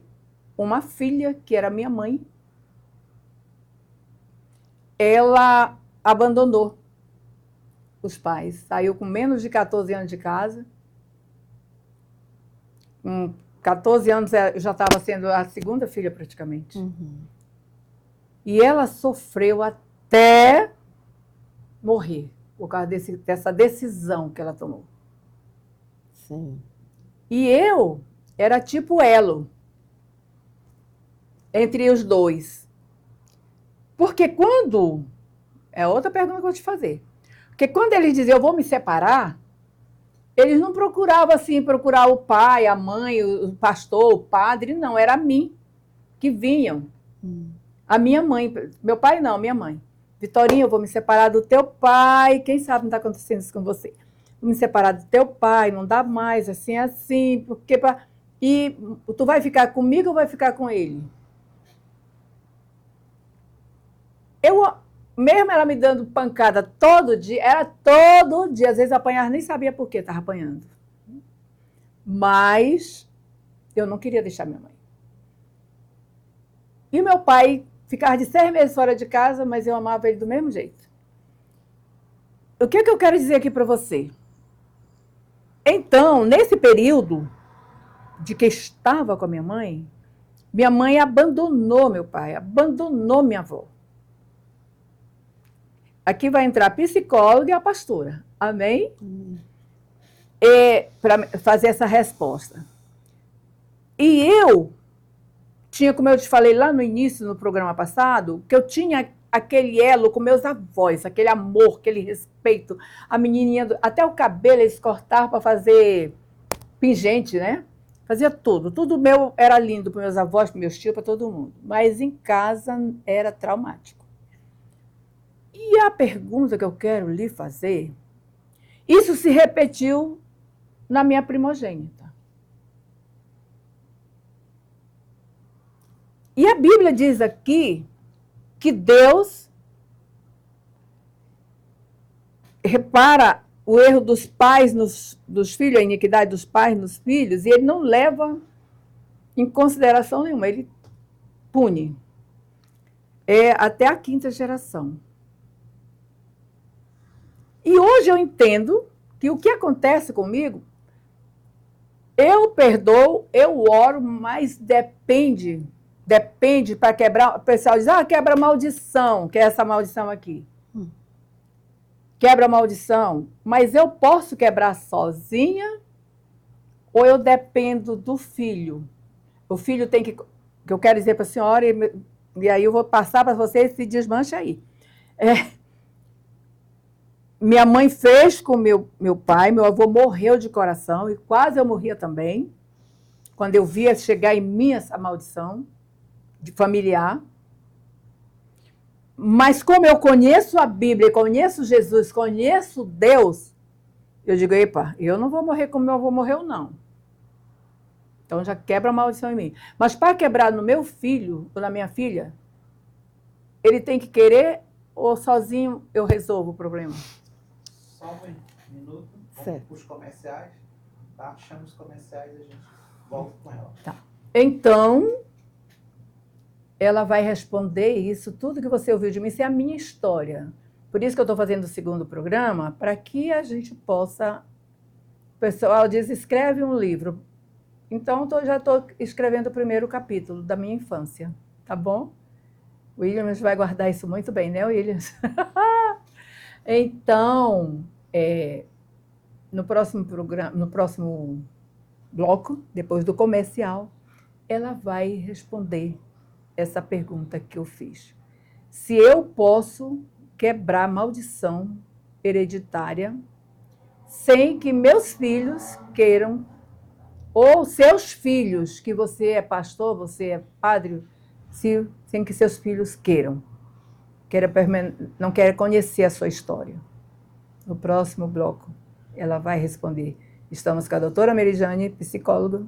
Speaker 4: uma filha, que era minha mãe, ela abandonou os pais. Saiu com menos de 14 anos de casa. Com 14 anos eu já estava sendo a 2ª filha praticamente. Uhum. E ela sofreu até morrer, por causa dessa decisão que ela tomou. Sim. E eu era tipo elo entre os dois. Porque quando... É outra pergunta que eu vou te fazer. Porque quando eles diziam, eu vou me separar, eles não procuravam assim, procurar o pai, a mãe, o pastor, o padre, não, era a mim que vinham. A minha mãe, meu pai não, minha mãe. Vitorinha, eu vou me separar do teu pai, quem sabe não está acontecendo isso com você. Vou me separar do teu pai, não dá mais, assim, porque... E tu vai ficar comigo ou vai ficar com ele? Mesmo ela me dando pancada todo dia, era todo dia, às vezes eu apanhava, nem sabia por que estava apanhando. Mas eu não queria deixar minha mãe. E meu pai ficava de 6 meses fora de casa, mas eu amava ele do mesmo jeito. O que eu quero dizer aqui para você? Então, nesse período de que estava com a minha mãe abandonou meu pai, abandonou minha avó. Aqui vai entrar a psicóloga e a pastora. Amém? Para fazer essa resposta. E eu tinha, como eu te falei lá no início, no programa passado, que eu tinha aquele elo com meus avós, aquele amor, aquele respeito. A menininha, até o cabelo eles cortavam para fazer pingente, né? Fazia tudo. Tudo meu era lindo para meus avós, para meus tios, para todo mundo. Mas em casa era traumático. E a pergunta que eu quero lhe fazer, isso se repetiu na minha primogênita. E a Bíblia diz aqui que Deus repara o erro dos pais dos filhos, a iniquidade dos pais nos filhos, e ele não leva em consideração nenhuma, ele pune. É até a 5ª geração. E hoje eu entendo que o que acontece comigo, eu perdoo, eu oro, mas depende para quebrar. O pessoal diz, quebra a maldição, que é essa maldição aqui. Quebra a maldição, mas eu posso quebrar sozinha ou eu dependo do filho? O filho tem que eu quero dizer para a senhora, e aí eu vou passar para você esse desmanche aí. Minha mãe fez com meu pai, meu avô morreu de coração, e quase eu morria também, quando eu via chegar em mim essa maldição de familiar. Mas como eu conheço a Bíblia, conheço Jesus, conheço Deus, eu digo, epa, eu não vou morrer como meu avô morreu, não. Então já quebra a maldição em mim. Mas para quebrar no meu filho ou na minha filha, ele tem que querer ou sozinho eu resolvo o problema?
Speaker 3: Só um minuto, vamos para os comerciais, tá? Chama os comerciais e a gente volta com ela.
Speaker 4: Tá. Então, ela vai responder isso, tudo que você ouviu de mim, isso é a minha história. Por isso que eu estou fazendo o 2º programa, para que a gente possa... O pessoal diz, escreve um livro. Então, já estou escrevendo o 1º capítulo da minha infância, tá bom? O Williams vai guardar isso muito bem, né, Williams? Então, no próximo programa, no próximo bloco, depois do comercial, ela vai responder essa pergunta que eu fiz. Se eu posso quebrar a maldição hereditária sem que meus filhos queiram, ou seus filhos, que você é pastor, você é padre, sem que seus filhos queiram, não querem conhecer a sua história. No próximo bloco, ela vai responder. Estamos com a doutora Merijane, psicóloga,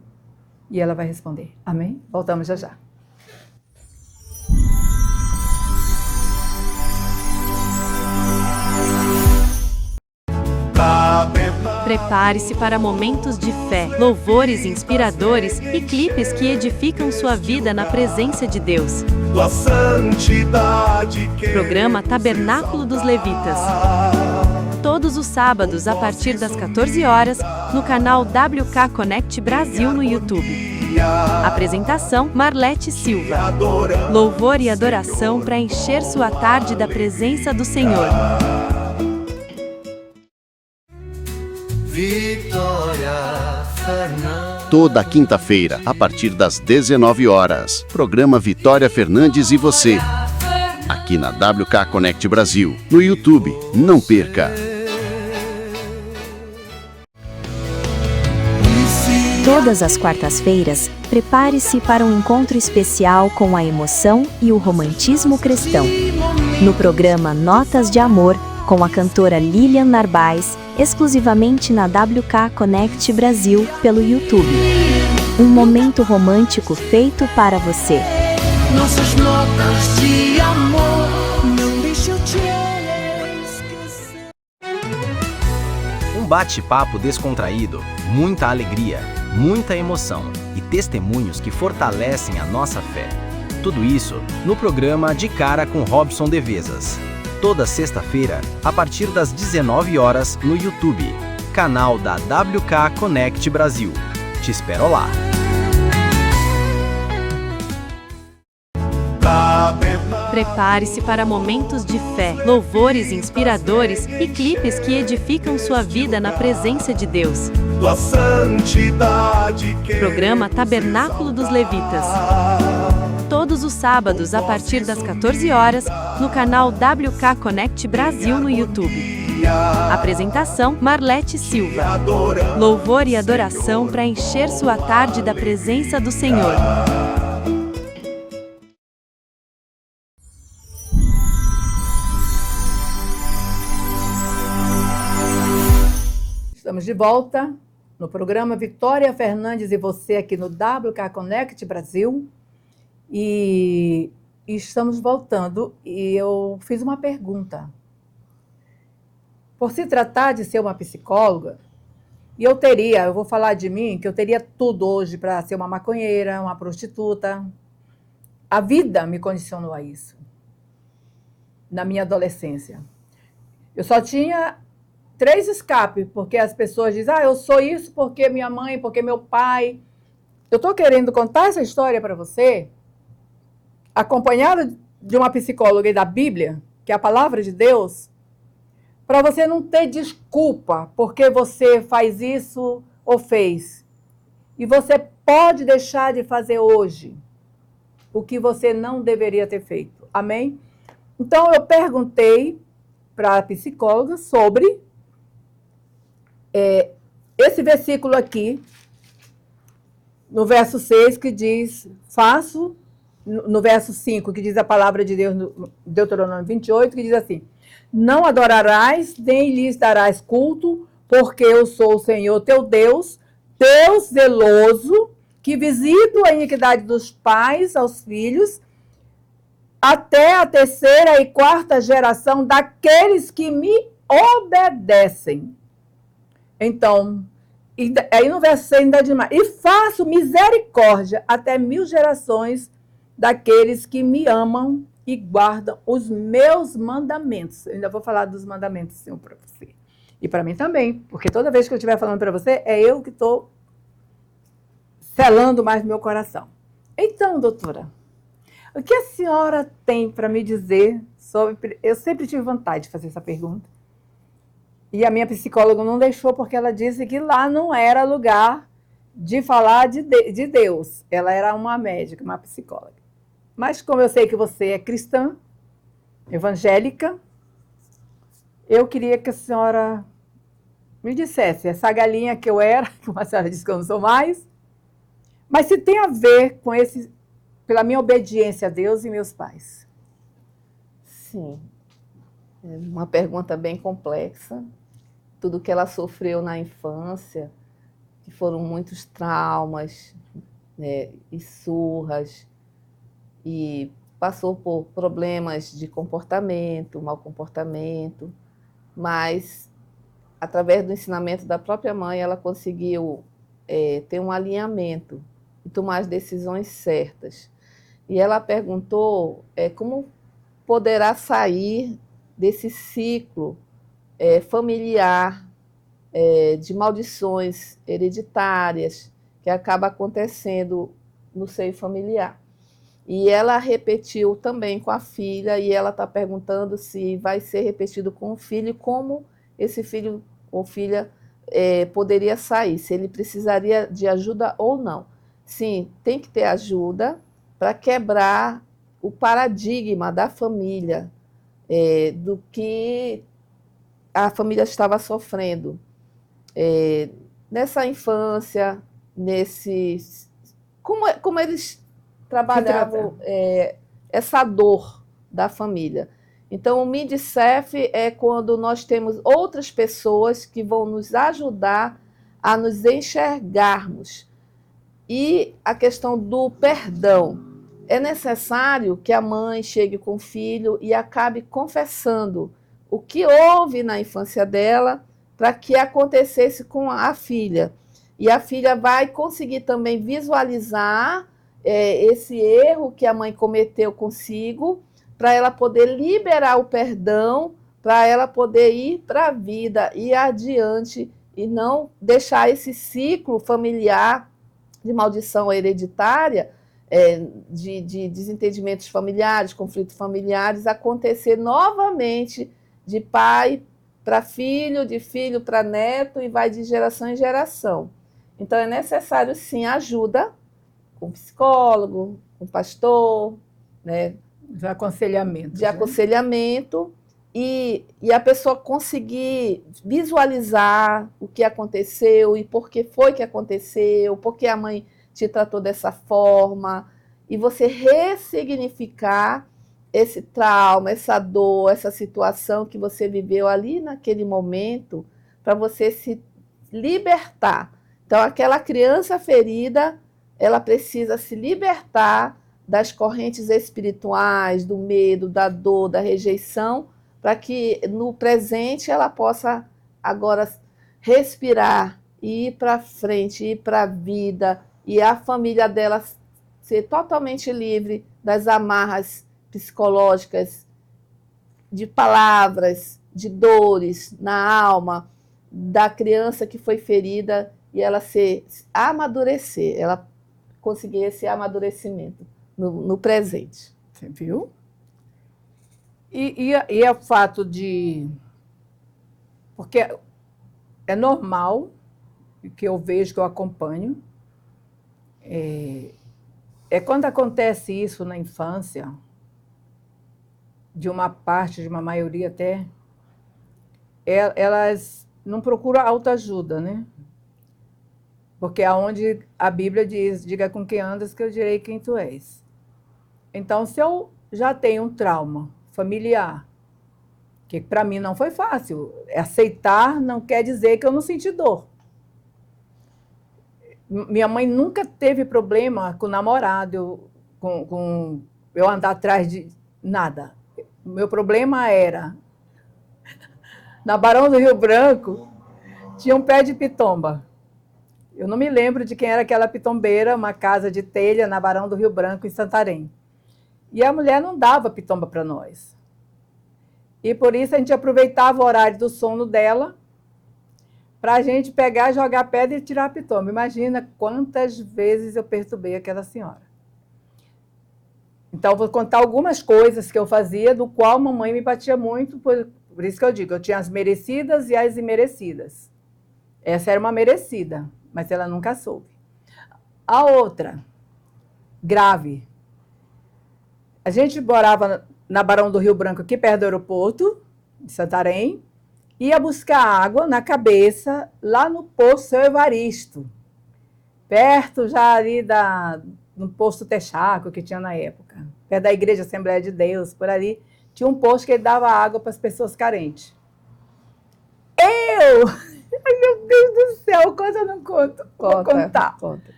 Speaker 4: e ela vai responder. Amém? Voltamos já já.
Speaker 5: Prepare-se para momentos de fé, louvores inspiradores e clipes que edificam sua vida na presença de Deus.
Speaker 2: Tua santidade.
Speaker 5: Programa Tabernáculo dos Levitas. Todos os sábados a partir das 14 horas, no canal WK Connect Brasil no YouTube. Apresentação Marlete Silva. Louvor e adoração para encher sua tarde da presença do Senhor.
Speaker 2: Vitória Fernandes.
Speaker 6: Toda quinta-feira, a partir das 19 horas. Programa Vitória Fernandes e você. Aqui na WK Connect Brasil, no YouTube. Não perca!
Speaker 7: Todas as quartas-feiras, prepare-se para um encontro especial com a emoção e o romantismo cristão. No programa Notas de Amor, com a cantora Lilian Narbais, exclusivamente na WK Connect Brasil, pelo YouTube. Um momento romântico feito para você.
Speaker 2: Nossas notas de amor, não deixe eu te esquecer.
Speaker 8: Um bate-papo descontraído, muita alegria, muita emoção e testemunhos que fortalecem a nossa fé. Tudo isso no programa De Cara com Robson Devesas. Toda sexta-feira, a partir das 19 horas no YouTube, canal da WK Connect Brasil. Te espero lá.
Speaker 5: Prepare-se para momentos de fé, louvores inspiradores e clipes que edificam sua vida na presença de Deus.
Speaker 2: Tua santidade.
Speaker 5: Programa Tabernáculo dos Levitas. Todos os sábados a partir das 14 horas, no canal WK Connect Brasil no YouTube. Apresentação Marlete Silva. Louvor e adoração para encher sua tarde da presença do Senhor.
Speaker 4: Estamos de volta no programa Vitória Fernandes e você aqui no WK Connect Brasil. E e estamos voltando e eu fiz uma pergunta. Por se tratar de ser uma psicóloga, e eu vou falar de mim, que eu teria tudo hoje para ser uma maconheira, uma prostituta. A vida me condicionou a isso, na minha adolescência. Eu só tinha 3 escapes, porque as pessoas dizem, eu sou isso porque minha mãe, porque meu pai. Eu estou querendo contar essa história para você, acompanhada de uma psicóloga e da Bíblia, que é a palavra de Deus, para você não ter desculpa porque você faz isso ou fez. E você pode deixar de fazer hoje o que você não deveria ter feito. Amém? Então, eu perguntei para a psicóloga sobre esse versículo aqui, no verso 6, que diz, no verso 5, que diz a palavra de Deus, no Deuteronômio 28, que diz assim, não adorarás, nem lhes darás culto, porque eu sou o Senhor teu Deus, Deus zeloso, que visito a iniquidade dos pais aos filhos, até a 3ª e 4ª geração daqueles que me obedecem. Então, aí no verso 6 ainda diz mais, e faço misericórdia até 1000 gerações daqueles que me amam e guardam os meus mandamentos. Eu ainda vou falar dos mandamentos, Senhor, para você. E para mim também, porque toda vez que eu estiver falando para você, é eu que estou selando mais meu coração. Então, doutora, o que a senhora tem para me dizer sobre... Eu sempre tive vontade de fazer essa pergunta. E a minha psicóloga não deixou, porque ela disse que lá não era lugar de falar de Deus. Ela era uma médica, uma psicóloga. Mas como eu sei que você é cristã, evangélica, eu queria que a senhora me dissesse, essa galinha que eu era, como a senhora disse que eu não sou mais, mas se tem a ver com pela minha obediência a Deus e meus pais.
Speaker 1: Sim, é uma pergunta bem complexa. Tudo que ela sofreu na infância, que foram muitos traumas, né, e surras, e passou por problemas de comportamento, mau comportamento, mas através do ensinamento da própria mãe, ela conseguiu ter um alinhamento e tomar as decisões certas. E ela perguntou como poderá sair desse ciclo familiar, de maldições hereditárias que acaba acontecendo no seio familiar. E ela repetiu também com a filha, e ela está perguntando se vai ser repetido com o filho, e como esse filho ou filha poderia sair, se ele precisaria de ajuda ou não. Sim, tem que ter ajuda para quebrar o paradigma da família, do que a família estava sofrendo nessa infância, como eles trabalhavam essa dor da família. Então, o MIDCEF é quando nós temos outras pessoas que vão nos ajudar a nos enxergarmos. E a questão do perdão. É necessário que a mãe chegue com o filho e acabe confessando o que houve na infância dela para que acontecesse com a filha. E a filha vai conseguir também visualizar esse erro que a mãe cometeu consigo, para ela poder liberar o perdão, para ela poder ir para a vida, ir adiante e não deixar esse ciclo familiar de maldição hereditária, de desentendimentos familiares, conflitos familiares, acontecer novamente de pai para filho, de filho para neto, e vai de geração em geração. Então, é necessário, sim, ajuda com psicólogo, com pastor, né?
Speaker 4: De aconselhamento.
Speaker 1: De aconselhamento, e a pessoa conseguir visualizar o que aconteceu e por que foi que aconteceu, por que a mãe te tratou dessa forma, e você ressignificar esse trauma, essa dor, essa situação que você viveu ali naquele momento, para você se libertar. Então, aquela criança ferida, ela precisa se libertar das correntes espirituais, do medo, da dor, da rejeição, para que no presente ela possa agora respirar e ir para frente, ir para a vida, e a família dela ser totalmente livre das amarras psicológicas, de palavras, de dores na alma da criança que foi ferida, e ela se amadurecer, ela conseguir esse amadurecimento no presente.
Speaker 4: Você viu? E é o fato de... Porque é normal, que eu vejo, que eu acompanho, é quando acontece isso na infância, de uma parte, de uma maioria até, elas não procuram autoajuda, né? Porque é onde a Bíblia diz, diga com quem andas que eu direi quem tu és. Então, se eu já tenho um trauma familiar, que para mim não foi fácil, aceitar não quer dizer que eu não senti dor. Minha mãe nunca teve problema com namorado, com eu andar atrás de nada. O meu problema era, na Barão do Rio Branco, tinha um pé de pitomba. Eu não me lembro de quem era aquela pitombeira, uma casa de telha na Barão do Rio Branco, em Santarém. E a mulher não dava pitomba para nós. E por isso a gente aproveitava o horário do sono dela para a gente pegar, jogar pedra e tirar a pitomba. Imagina quantas vezes eu perturbei aquela senhora. Então, vou contar algumas coisas que eu fazia, do qual a mamãe me batia muito, por isso que eu digo, eu tinha as merecidas e as imerecidas. Essa era uma merecida, mas ela nunca soube. A outra, grave. A gente morava na Barão do Rio Branco, aqui perto do aeroporto, de Santarém, ia buscar água na cabeça, lá no posto Seu Evaristo, perto já ali no posto Texaco que tinha na época, perto da Igreja Assembleia de Deus, por ali, tinha um posto que ele dava água para as pessoas carentes. Ai, meu Deus do céu, coisa eu não conto. Vou contar.
Speaker 1: Conta.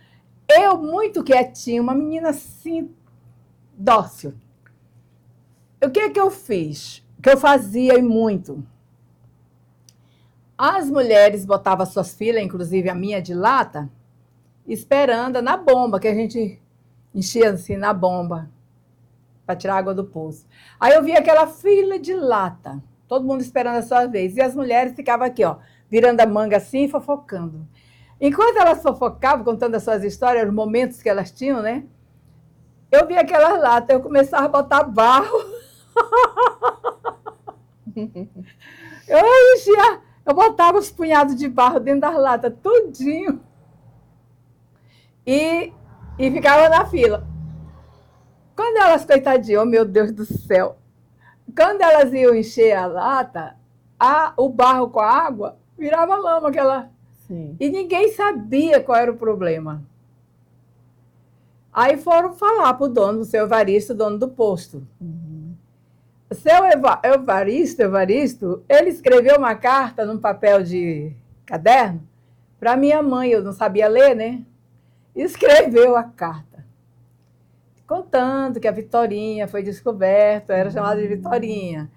Speaker 4: Eu, muito quietinha, uma menina assim, dócil. O que é que eu fiz? O que eu fazia e muito? As mulheres botavam suas filhas, inclusive a minha de lata, esperando na bomba, que a gente enchia assim na bomba, para tirar água do poço. Aí eu via aquela fila de lata, todo mundo esperando a sua vez, e as mulheres ficavam aqui, ó, virando a manga assim, fofocando. Enquanto elas fofocavam, contando as suas histórias, os momentos que elas tinham, né? Eu via aquelas latas, eu começava a botar barro. Eu botava os punhados de barro dentro das latas, tudinho. E ficava na fila. Quando elas, coitadinhas, oh meu Deus do céu, quando elas iam encher a lata, o barro com a água virava lama.
Speaker 1: Sim.
Speaker 4: E ninguém sabia qual era o problema. Aí foram falar para o dono, o seu Evaristo, dono do posto.
Speaker 1: Uhum.
Speaker 4: O seu Evaristo, ele escreveu uma carta num papel de caderno para minha mãe, eu não sabia ler, né? Escreveu a carta, contando que a Vitorinha foi descoberta, era chamada de Vitorinha,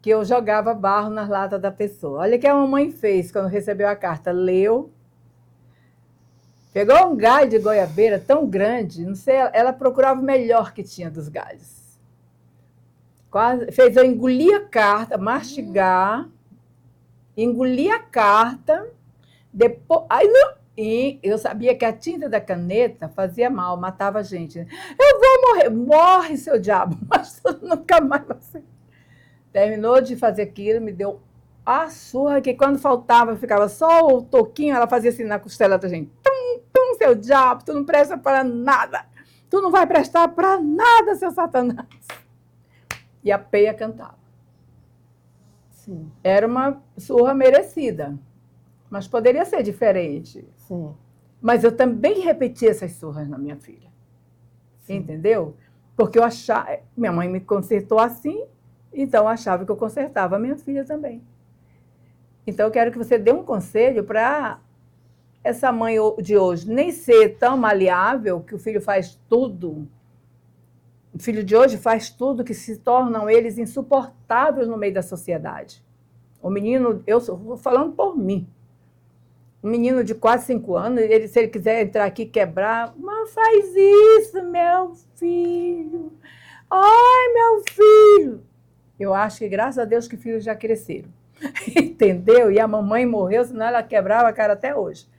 Speaker 4: que eu jogava barro nas latas da pessoa. Olha o que a mamãe fez quando recebeu a carta. Leu, pegou um galho de goiabeira tão grande, não sei, ela procurava o melhor que tinha dos galhos. Fez eu engolir a carta, mastigar, engolir a carta, depois... E eu sabia que a tinta da caneta fazia mal, matava a gente. Eu vou morrer. Morre, seu diabo, mas nunca mais você. Terminou de fazer aquilo, me deu a surra, que quando faltava, ficava só o toquinho, ela fazia assim na costela da gente. Tum, tum, seu diabo, tu não presta para nada. Tu não vai prestar para nada, seu Satanás. E a peia cantava.
Speaker 1: Sim.
Speaker 4: Era uma surra merecida, mas poderia ser diferente.
Speaker 1: Sim.
Speaker 4: Mas eu também repeti essas surras na minha filha. Sim. Entendeu? Porque eu achava... Minha mãe me consertou assim, então eu achava que eu consertava a minha filha também. Então eu quero que você dê um conselho para essa mãe de hoje nem ser tão maleável, que o filho faz tudo O filho de hoje faz tudo que se tornam eles insuportáveis no meio da sociedade. O menino, eu estou falando por mim, um menino de quase 5 anos, se ele quiser entrar aqui e quebrar, mas faz isso, meu filho. Ai, meu filho. Eu acho que, graças a Deus, que filhos já cresceram. Entendeu? E a mamãe morreu, senão ela quebrava a cara até hoje.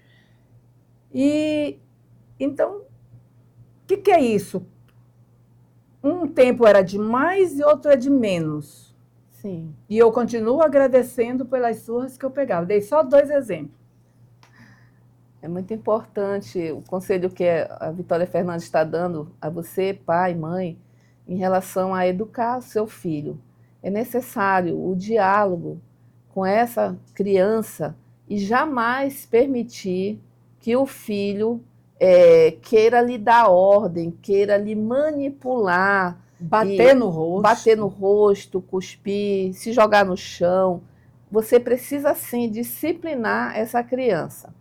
Speaker 4: E, então, o que é isso? Um tempo era de mais e outro é de menos.
Speaker 1: Sim.
Speaker 4: E eu continuo agradecendo pelas surras que eu pegava. Dei só 2 exemplos.
Speaker 1: É muito importante o conselho que a Vitória Fernandes está dando a você, pai, mãe, em relação a educar o seu filho. É necessário o diálogo com essa criança e jamais permitir que o filho queira lhe dar ordem, queira lhe manipular.
Speaker 4: Bater no rosto.
Speaker 1: Bater no rosto, cuspir, se jogar no chão. Você precisa, sim, disciplinar essa criança.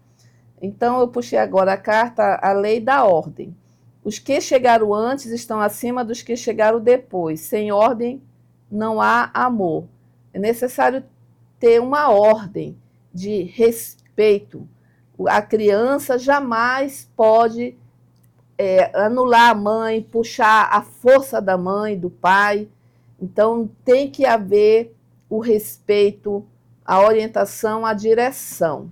Speaker 1: Então, eu puxei agora a carta, a lei da ordem. Os que chegaram antes estão acima dos que chegaram depois. Sem ordem, não há amor. É necessário ter uma ordem de respeito. A criança jamais pode anular a mãe, puxar a força da mãe, do pai. Então, tem que haver o respeito, a orientação, a direção.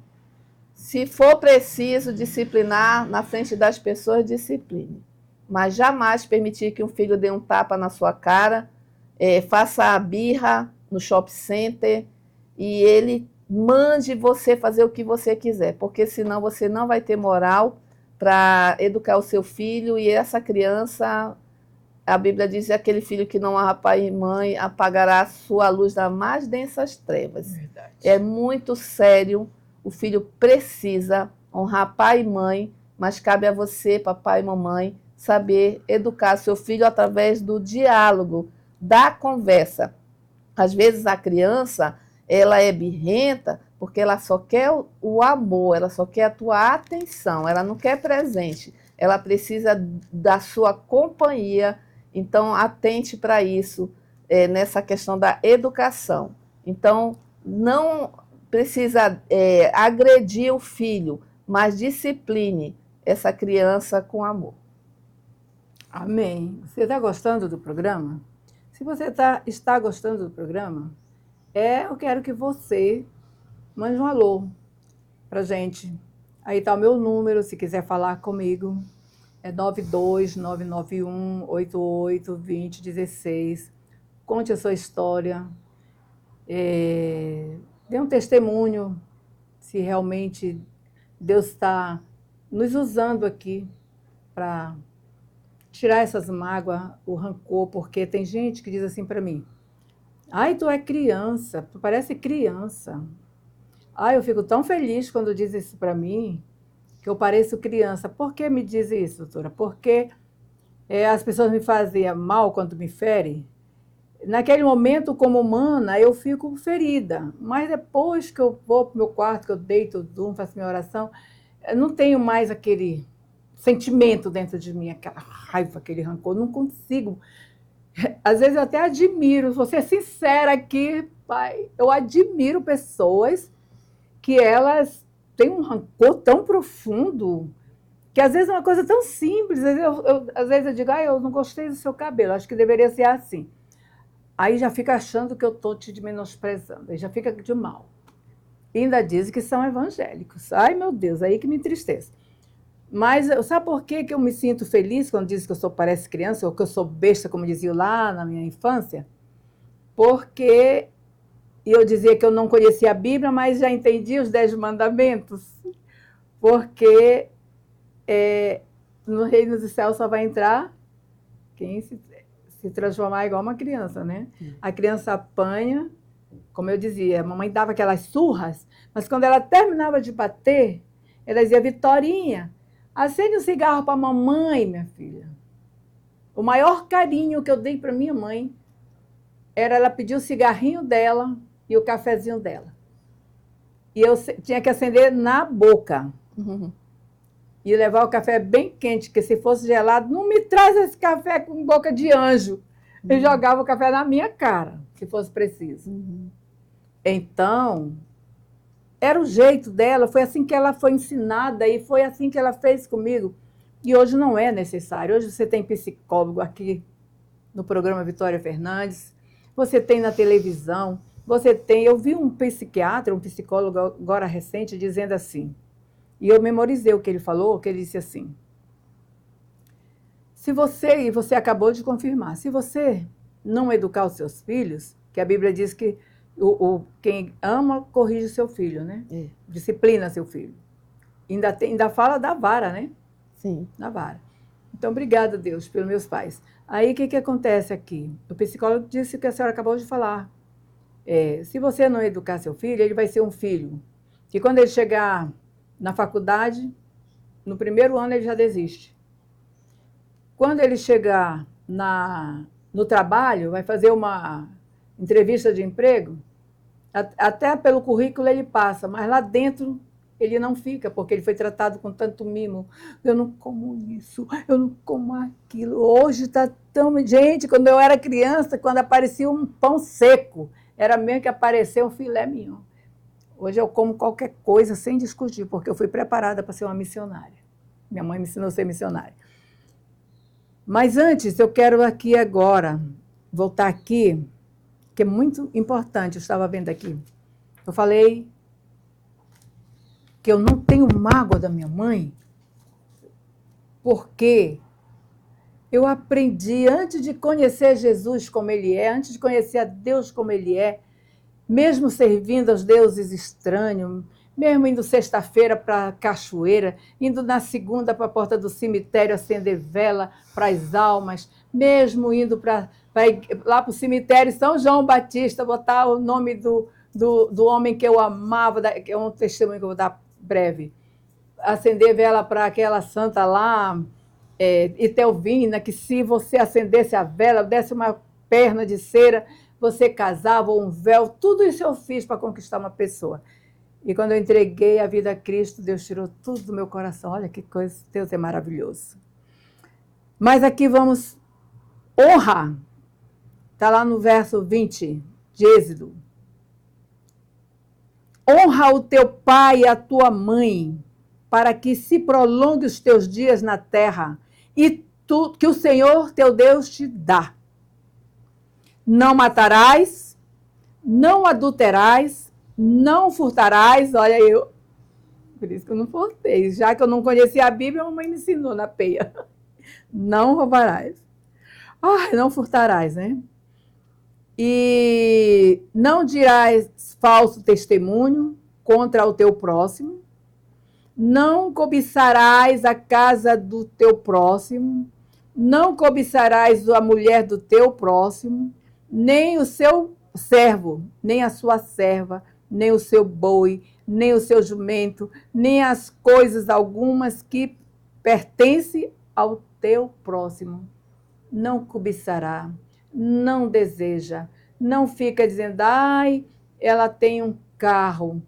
Speaker 1: Se for preciso disciplinar na frente das pessoas, discipline. Mas jamais permitir que um filho dê um tapa na sua cara, faça a birra no shopping center e ele mande você fazer o que você quiser, porque senão você não vai ter moral para educar o seu filho e essa criança, a Bíblia diz, aquele filho que não honra pai e mãe apagará a sua luz das mais densas trevas.
Speaker 4: Verdade.
Speaker 1: É muito sério. O filho precisa honrar pai e mãe, mas cabe a você, papai e mamãe, saber educar seu filho através do diálogo, da conversa. Às vezes a criança, ela é birrenta porque ela só quer o amor, ela só quer a tua atenção, ela não quer presente, ela precisa da sua companhia. Então, atente para isso, nessa questão da educação. Então, não precisa agredir o filho, mas discipline essa criança com amor.
Speaker 4: Amém. Você está gostando do programa? Se você está gostando do programa, eu quero que você mande um alô para gente. Aí está o meu número, se quiser falar comigo. É 92981882016. Conte a sua história. Dê um testemunho se realmente Deus está nos usando aqui para tirar essas mágoas, o rancor, porque tem gente que diz assim para mim: ai, tu é criança, tu parece criança. Ai, eu fico tão feliz quando diz isso para mim, que eu pareço criança. Por que me diz isso, doutora? Porque as pessoas me fazem mal quando me ferem. Naquele momento, como humana, eu fico ferida. Mas depois que eu vou para o meu quarto, que eu deito, durmo, faço minha oração, eu não tenho mais aquele sentimento dentro de mim, aquela raiva, aquele rancor. Não consigo. Às vezes eu até admiro, vou ser sincera aqui, pai, eu admiro pessoas que elas têm um rancor tão profundo, que às vezes é uma coisa tão simples. Às vezes eu digo: eu não gostei do seu cabelo, acho que deveria ser assim. Aí já fica achando que eu estou te menosprezando, aí já fica de mal. E ainda dizem que são evangélicos. Ai, meu Deus, aí que me entristece. Mas sabe por que eu me sinto feliz quando dizem que eu parece criança, ou que eu sou besta, como diziam lá na minha infância? Porque eu dizia que eu não conhecia a Bíblia, mas já entendi os 10 mandamentos. Porque no reino dos céus só vai entrar quem se transformar igual uma criança, né? A criança apanha, como eu dizia, a mamãe dava aquelas surras, mas quando ela terminava de bater, ela dizia: Vitorinha, acende um cigarro para a mamãe, minha filha. O maior carinho que eu dei para minha mãe era ela pedir o cigarrinho dela e o cafezinho dela. E eu tinha que acender na boca.
Speaker 1: Uhum.
Speaker 4: e levar o café bem quente, que se fosse gelado, não me traz esse café com boca de anjo. Eu jogava o café na minha cara, se fosse preciso. Então, era o jeito dela, foi assim que ela foi ensinada e foi assim que ela fez comigo. E hoje não é necessário. Hoje você tem psicólogo aqui no programa Vitória Fernandes, você tem na televisão, você tem... Eu vi um psiquiatra, um psicólogo agora recente, dizendo assim, e eu memorizei o que ele falou, que ele disse assim, se você, e você acabou de confirmar, se você não educar os seus filhos, que a Bíblia diz que quem ama corrige seu filho, né? Disciplina seu filho. Ainda fala da vara, né?
Speaker 1: Sim.
Speaker 4: Da vara. Então, obrigada, Deus, pelos meus pais. Aí, o que acontece aqui? O psicólogo disse o que a senhora acabou de falar. Se você não educar seu filho, ele vai ser um filho que quando ele chegar na faculdade, no primeiro ano ele já desiste. Quando ele chegar no trabalho, vai fazer uma entrevista de emprego, até pelo currículo ele passa, mas lá dentro ele não fica, porque ele foi tratado com tanto mimo. Eu não como isso, eu não como aquilo. Hoje está tão... Gente, quando eu era criança, quando aparecia um pão seco, era mesmo que aparecer um filé mignon. Hoje eu como qualquer coisa sem discutir, porque eu fui preparada para ser uma missionária. Minha mãe me ensinou a ser missionária. Mas antes, eu quero aqui agora, voltar aqui, que é muito importante, eu estava vendo aqui. Eu falei que eu não tenho mágoa da minha mãe, porque eu aprendi, antes de conhecer Jesus como Ele é, antes de conhecer a Deus como Ele é, mesmo servindo aos deuses estranhos, mesmo indo sexta-feira para a cachoeira, indo na segunda para a porta do cemitério acender vela para as almas, mesmo indo lá para o cemitério São João Batista, botar o nome do homem que eu amava, que é um testemunho que eu vou dar breve, acender vela para aquela santa lá, Itelvina, que se você acendesse a vela, desse uma perna de cera, você casava, ou um véu, tudo isso eu fiz para conquistar uma pessoa. E quando eu entreguei a vida a Cristo, Deus tirou tudo do meu coração. Olha que coisa, Deus é maravilhoso. Mas aqui vamos honrar. Está lá no verso 20 de Êxodo. Honra o teu pai e a tua mãe, para que se prolongue os teus dias na terra, e que o Senhor teu Deus te dá. Não matarás, não adulterarás, não furtarás. Olha, por isso que eu não furtei. Já que eu não conhecia a Bíblia, a mamãe me ensinou na peia. Não roubarás. Não furtarás, né? E não dirás falso testemunho contra o teu próximo. Não cobiçarás a casa do teu próximo. Não cobiçarás a mulher do teu próximo, nem o seu servo, nem a sua serva, nem o seu boi, nem o seu jumento, nem as coisas algumas que pertencem ao teu próximo. Não cobiçará, não deseja, não fica dizendo, ela tem um carro,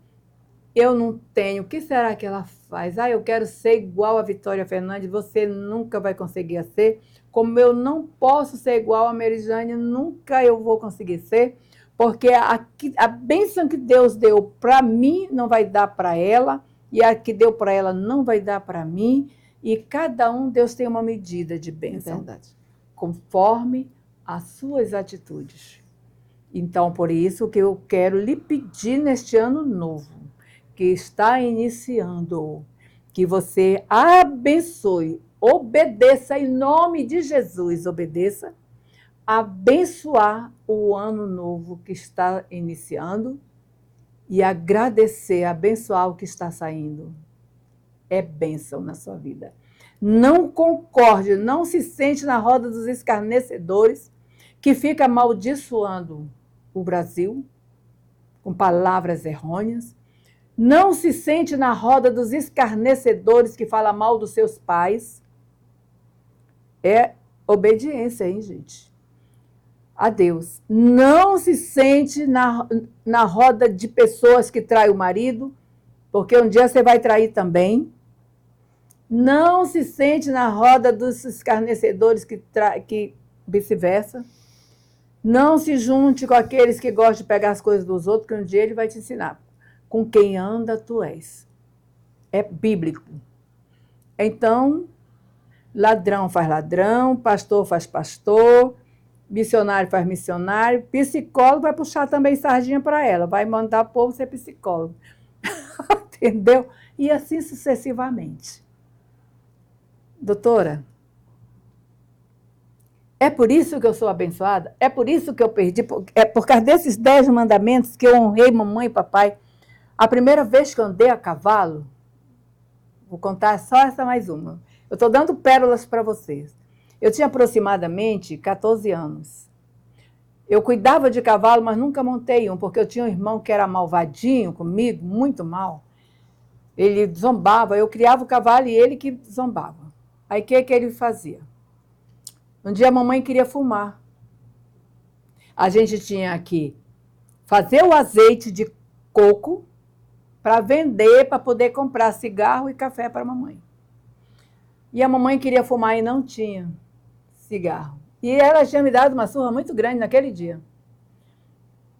Speaker 4: eu não tenho, o que será que ela faz? Eu quero ser igual a Vitória Fernandes, você nunca vai conseguir ser, como eu não posso ser igual a Merijane, nunca eu vou conseguir ser, porque a bênção que Deus deu para mim não vai dar para ela, e a que deu para ela não vai dar para mim, e cada um, Deus tem uma medida de bênção, conforme as suas atitudes. Então, por isso que eu quero lhe pedir neste ano novo, que está iniciando, que você abençoe, obedeça em nome de Jesus, obedeça, abençoar o ano novo que está iniciando e agradecer, abençoar o que está saindo. É bênção na sua vida. Não concorde, não se sente na roda dos escarnecedores que fica amaldiçoando o Brasil com palavras errôneas. Não se sente na roda dos escarnecedores que falam mal dos seus pais. É obediência, hein, gente? A Deus. Não se sente na roda de pessoas que traem o marido, porque um dia você vai trair também. Não se sente na roda dos escarnecedores que vice-versa. Não se junte com aqueles que gostam de pegar as coisas dos outros, que um dia ele vai te ensinar. Com quem anda, tu és. É bíblico. Então, ladrão faz ladrão, pastor faz pastor, missionário faz missionário, psicólogo vai puxar também sardinha para ela, vai mandar o povo ser psicólogo. Entendeu? E assim sucessivamente. Doutora, é por isso que eu sou abençoada? É por isso que eu perdi? É por causa desses 10 mandamentos que eu honrei mamãe e papai. A primeira vez que eu andei a cavalo, vou contar só essa mais uma. Eu estou dando pérolas para vocês. Eu tinha aproximadamente 14 anos. Eu cuidava de cavalo, mas nunca montei um, porque eu tinha um irmão que era malvadinho comigo, muito mal. Ele zombava, eu criava o cavalo e ele que zombava. Aí o que ele fazia? Um dia a mamãe queria fumar. A gente tinha que fazer o azeite de coco para vender, para poder comprar cigarro e café para a mamãe. E a mamãe queria fumar e não tinha cigarro. E ela tinha me dado uma surra muito grande naquele dia.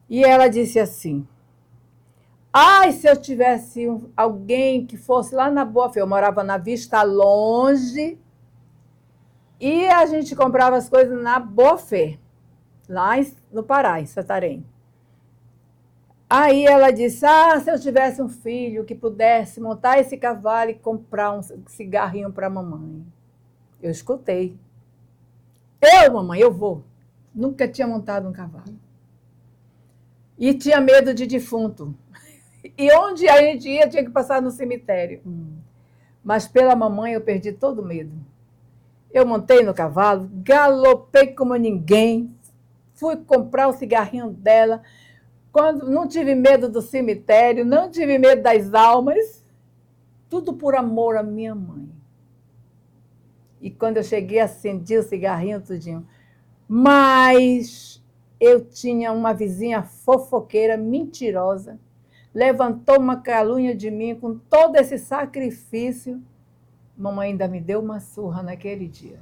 Speaker 4: E ela disse assim, ai, se eu tivesse alguém que fosse lá na Boa Fé, eu morava na Vista Longe, e a gente comprava as coisas na Boa Fé, lá no Pará, em Santarém. Aí ela disse, se eu tivesse um filho que pudesse montar esse cavalo e comprar um cigarrinho para a mamãe. Eu escutei. Mamãe, eu vou. Nunca tinha montado um cavalo. E tinha medo de defunto. E onde a gente ia, tinha que passar no cemitério. Mas pela mamãe eu perdi todo o medo. Eu montei no cavalo, galopei como ninguém, fui comprar o cigarrinho dela. Quando não tive medo do cemitério, não tive medo das almas, tudo por amor à minha mãe. E quando eu cheguei, acendi o cigarrinho tudinho. Mas eu tinha uma vizinha fofoqueira, mentirosa, levantou uma calúnia de mim com todo esse sacrifício. Mamãe ainda me deu uma surra naquele dia.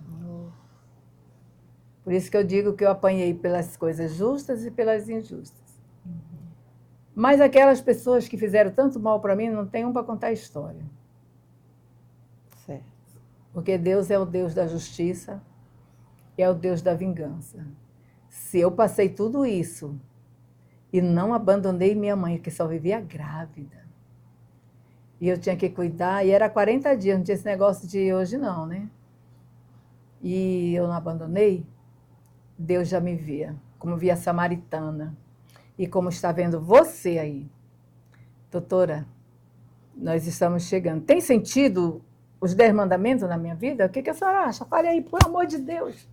Speaker 4: Por isso que eu digo que eu apanhei pelas coisas justas e pelas injustas. Mas aquelas pessoas que fizeram tanto mal para mim, não tem um para contar a história.
Speaker 1: Certo.
Speaker 4: Porque Deus é o Deus da justiça e é o Deus da vingança. Se eu passei tudo isso e não abandonei minha mãe, que só vivia grávida, e eu tinha que cuidar, e era 40 dias, não tinha esse negócio de hoje não, né? E eu não abandonei, Deus já me via, como via a samaritana. E como está vendo você aí. Doutora, nós estamos chegando. Tem sentido os 10 mandamentos na minha vida? O que a senhora acha? Fale aí, por amor de Deus.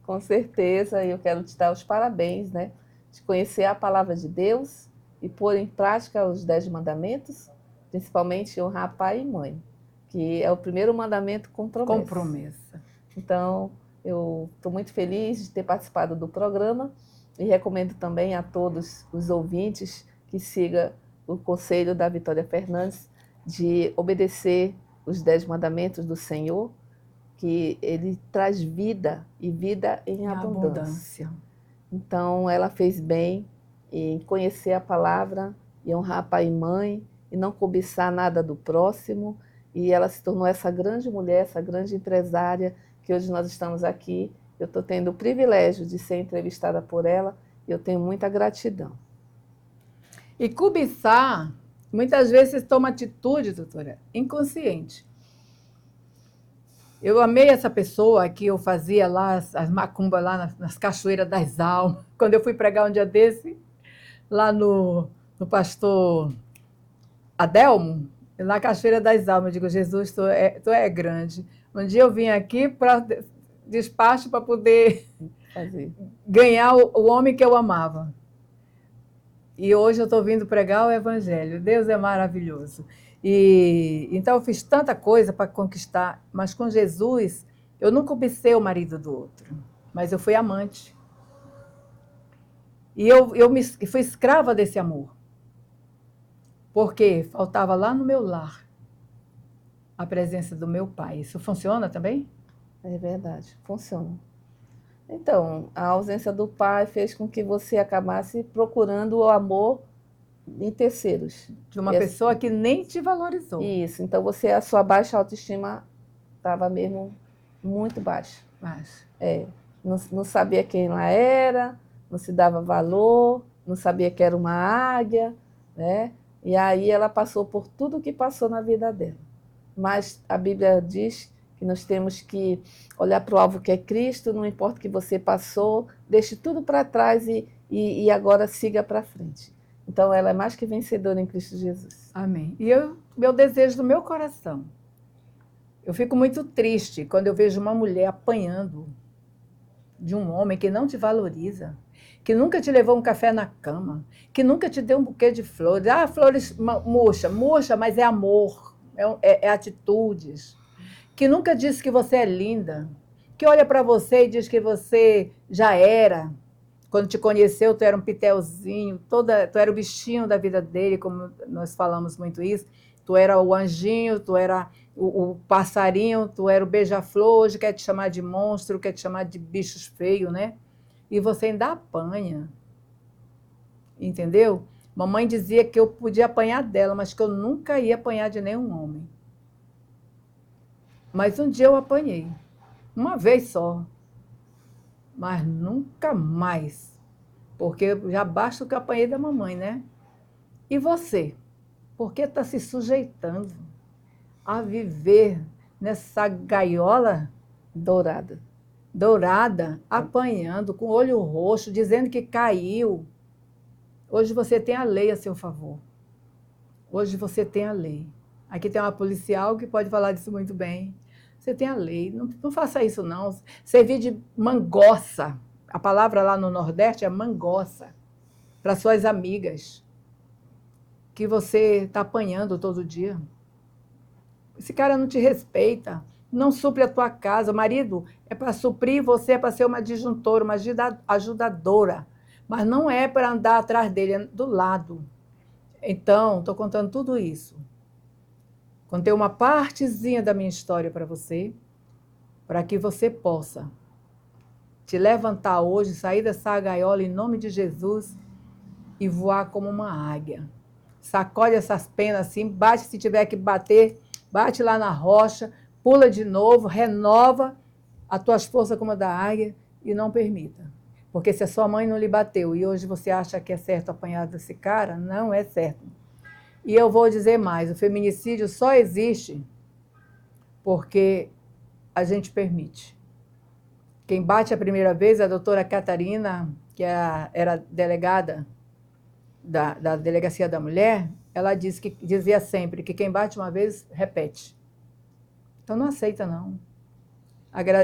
Speaker 1: Com certeza, eu quero te dar os parabéns, né? De conhecer a palavra de Deus e pôr em prática os 10 mandamentos, principalmente honrar pai e mãe, que é o primeiro mandamento com promessa.
Speaker 4: Com promessa.
Speaker 1: Então, eu estou muito feliz de ter participado do programa e recomendo também a todos os ouvintes que sigam o conselho da Vitória Fernandes de obedecer os 10 mandamentos do Senhor, que ele traz vida e vida em abundância. Então, ela fez bem em conhecer a palavra e honrar pai e mãe e não cobiçar nada do próximo. E ela se tornou essa grande mulher, essa grande empresária que hoje nós estamos aqui. Eu estou tendo o privilégio de ser entrevistada por ela e eu tenho muita gratidão.
Speaker 4: E cobiçar, muitas vezes toma atitude, doutora, inconsciente. Eu amei essa pessoa que eu fazia lá, as macumbas lá nas Cachoeiras das Almas. Quando eu fui pregar um dia desse, lá no pastor Adelmo, na Cachoeira das Almas, eu digo, Jesus, tu é grande. Um dia eu vim aqui para despacho para poder ganhar o homem que eu amava. E hoje eu estou vindo pregar o Evangelho. Deus é maravilhoso. Então eu fiz tanta coisa para conquistar, mas com Jesus eu nunca cobicei o marido do outro, mas eu fui amante. E eu fui escrava desse amor, porque faltava lá no meu lar a presença do meu pai. Isso funciona também?
Speaker 1: É verdade, funciona. Então, a ausência do pai fez com que você acabasse procurando o amor em terceiros.
Speaker 4: De uma pessoa que nem te valorizou.
Speaker 1: Isso, então a sua baixa autoestima estava mesmo muito baixa. Não sabia quem ela era, não se dava valor, não sabia que era uma águia, né? E aí ela passou por tudo o que passou na vida dela. Mas a Bíblia diz que nós temos que olhar para o alvo que é Cristo, não importa o que você passou, deixe tudo para trás e agora siga para frente. Então ela é mais que vencedora em Cristo Jesus.
Speaker 4: Amém. E meu desejo do meu coração, eu fico muito triste quando eu vejo uma mulher apanhando de um homem que não te valoriza, que nunca te levou um café na cama, que nunca te deu um buquê de flores. Ah, flores murcha, mas é amor, é atitudes. Que nunca disse que você é linda, que olha para você e diz que você já era. Quando te conheceu, tu era um pitelzinho, tu era o bichinho da vida dele, como nós falamos muito isso. Tu era o anjinho, tu era o passarinho, tu era o beija-flor, hoje quer te chamar de monstro, quer te chamar de bichos feios, né? E você ainda apanha, entendeu? Mamãe dizia que eu podia apanhar dela, mas que eu nunca ia apanhar de nenhum homem. Mas um dia eu apanhei, uma vez só, mas nunca mais, porque já basta o que eu apanhei da mamãe, né? E você? Por que está se sujeitando a viver nessa gaiola
Speaker 1: Dourada.
Speaker 4: Apanhando, com o olho roxo, dizendo que caiu? Hoje você tem a lei a seu favor. Hoje você tem a lei. Aqui tem uma policial que pode falar disso muito bem. Você tem a lei. Não faça isso, não. Servir de mangoça. A palavra lá no Nordeste é mangoça. Para suas amigas. Que você está apanhando todo dia. Esse cara não te respeita. Não supre a tua casa. O marido é para suprir você, é para ser uma disjuntora, uma ajudadora. Mas não é para andar atrás dele, é do lado. Então, estou contando tudo isso. Contei uma partezinha da minha história para você, para que você possa te levantar hoje, sair dessa gaiola em nome de Jesus e voar como uma águia. Sacode essas penas assim, bate se tiver que bater, bate lá na rocha, pula de novo, renova as tuas forças como a da águia e não permita. Porque se a sua mãe não lhe bateu e hoje você acha que é certo apanhar desse cara, não é certo. E eu vou dizer mais, o feminicídio só existe porque a gente permite. Quem bate a primeira vez é a doutora Catarina, que era delegada da Delegacia da Mulher, ela dizia sempre que quem bate uma vez, repete. Então não aceita, não.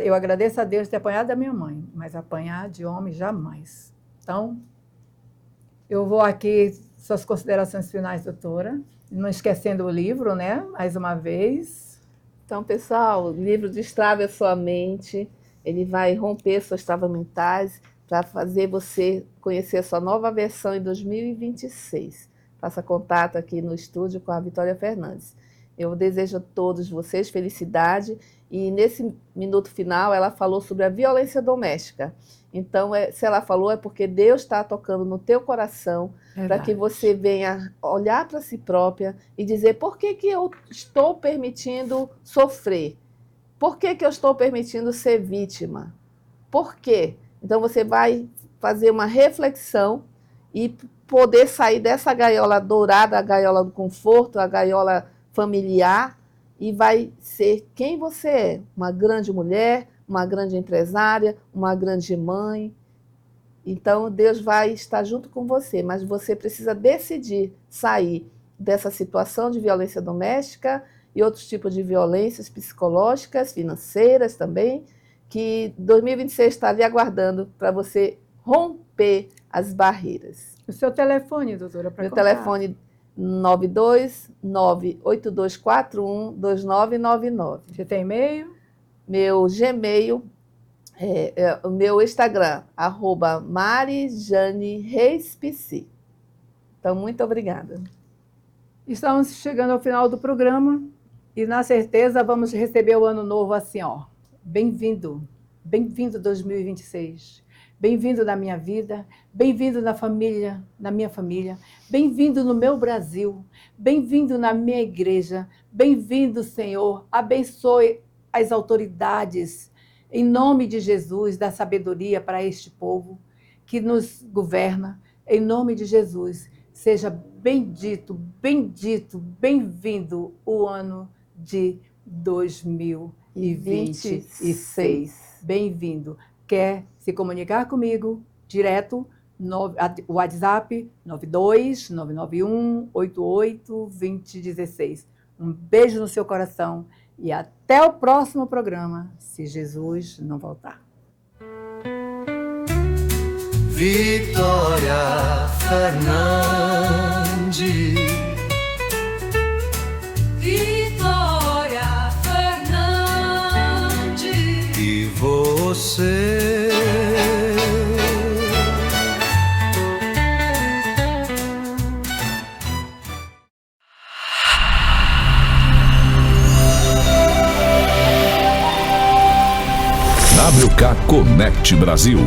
Speaker 4: Eu agradeço a Deus ter apanhado da minha mãe, mas apanhar de homem jamais. Então, eu vou aqui, suas considerações finais, doutora. Não esquecendo o livro, né? Mais uma vez.
Speaker 1: Então, pessoal, o livro Destrave a Sua Mente. Ele vai romper suas travas mentais para fazer você conhecer a sua nova versão em 2026. Faça contato aqui no estúdio com a Vitória Fernandes. Eu desejo a todos vocês felicidade. E nesse minuto final, ela falou sobre a violência doméstica. Então, se ela falou, é porque Deus está tocando no teu coração para que você venha olhar para si própria e dizer por que eu estou permitindo sofrer? Por que eu estou permitindo ser vítima? Por quê? Então, você vai fazer uma reflexão e poder sair dessa gaiola dourada, a gaiola do conforto, a gaiola familiar, e vai ser quem você é, uma grande mulher, uma grande empresária, uma grande mãe. Então, Deus vai estar junto com você, mas você precisa decidir sair dessa situação de violência doméstica e outros tipos de violências psicológicas, financeiras também, que 2026 está lhe aguardando para você romper as barreiras.
Speaker 4: O seu telefone, doutora, para
Speaker 1: Meu
Speaker 4: contar.
Speaker 1: telefone 92982412999.
Speaker 4: Você tem e-mail?
Speaker 1: Meu Gmail, o meu Instagram, @marijanereispc. Então, muito obrigada.
Speaker 4: Estamos chegando ao final do programa. E na certeza vamos receber o ano novo assim, ó. Bem-vindo, bem-vindo 2026. Bem-vindo na minha vida, bem-vindo na família, na minha família, bem-vindo no meu Brasil, bem-vindo na minha igreja, bem-vindo, Senhor. Abençoe as autoridades, em nome de Jesus, dá sabedoria para este povo que nos governa, em nome de Jesus. Seja bendito, bendito, bem-vindo o ano de 2026. Bem-vindo. Quer se comunicar comigo, direto, o WhatsApp 92991882016. Um beijo no seu coração e até o próximo programa, se Jesus não voltar.
Speaker 2: Vitória Fernandes.
Speaker 9: Vitória Fernandes.
Speaker 2: E você?
Speaker 10: WK Connect Brasil.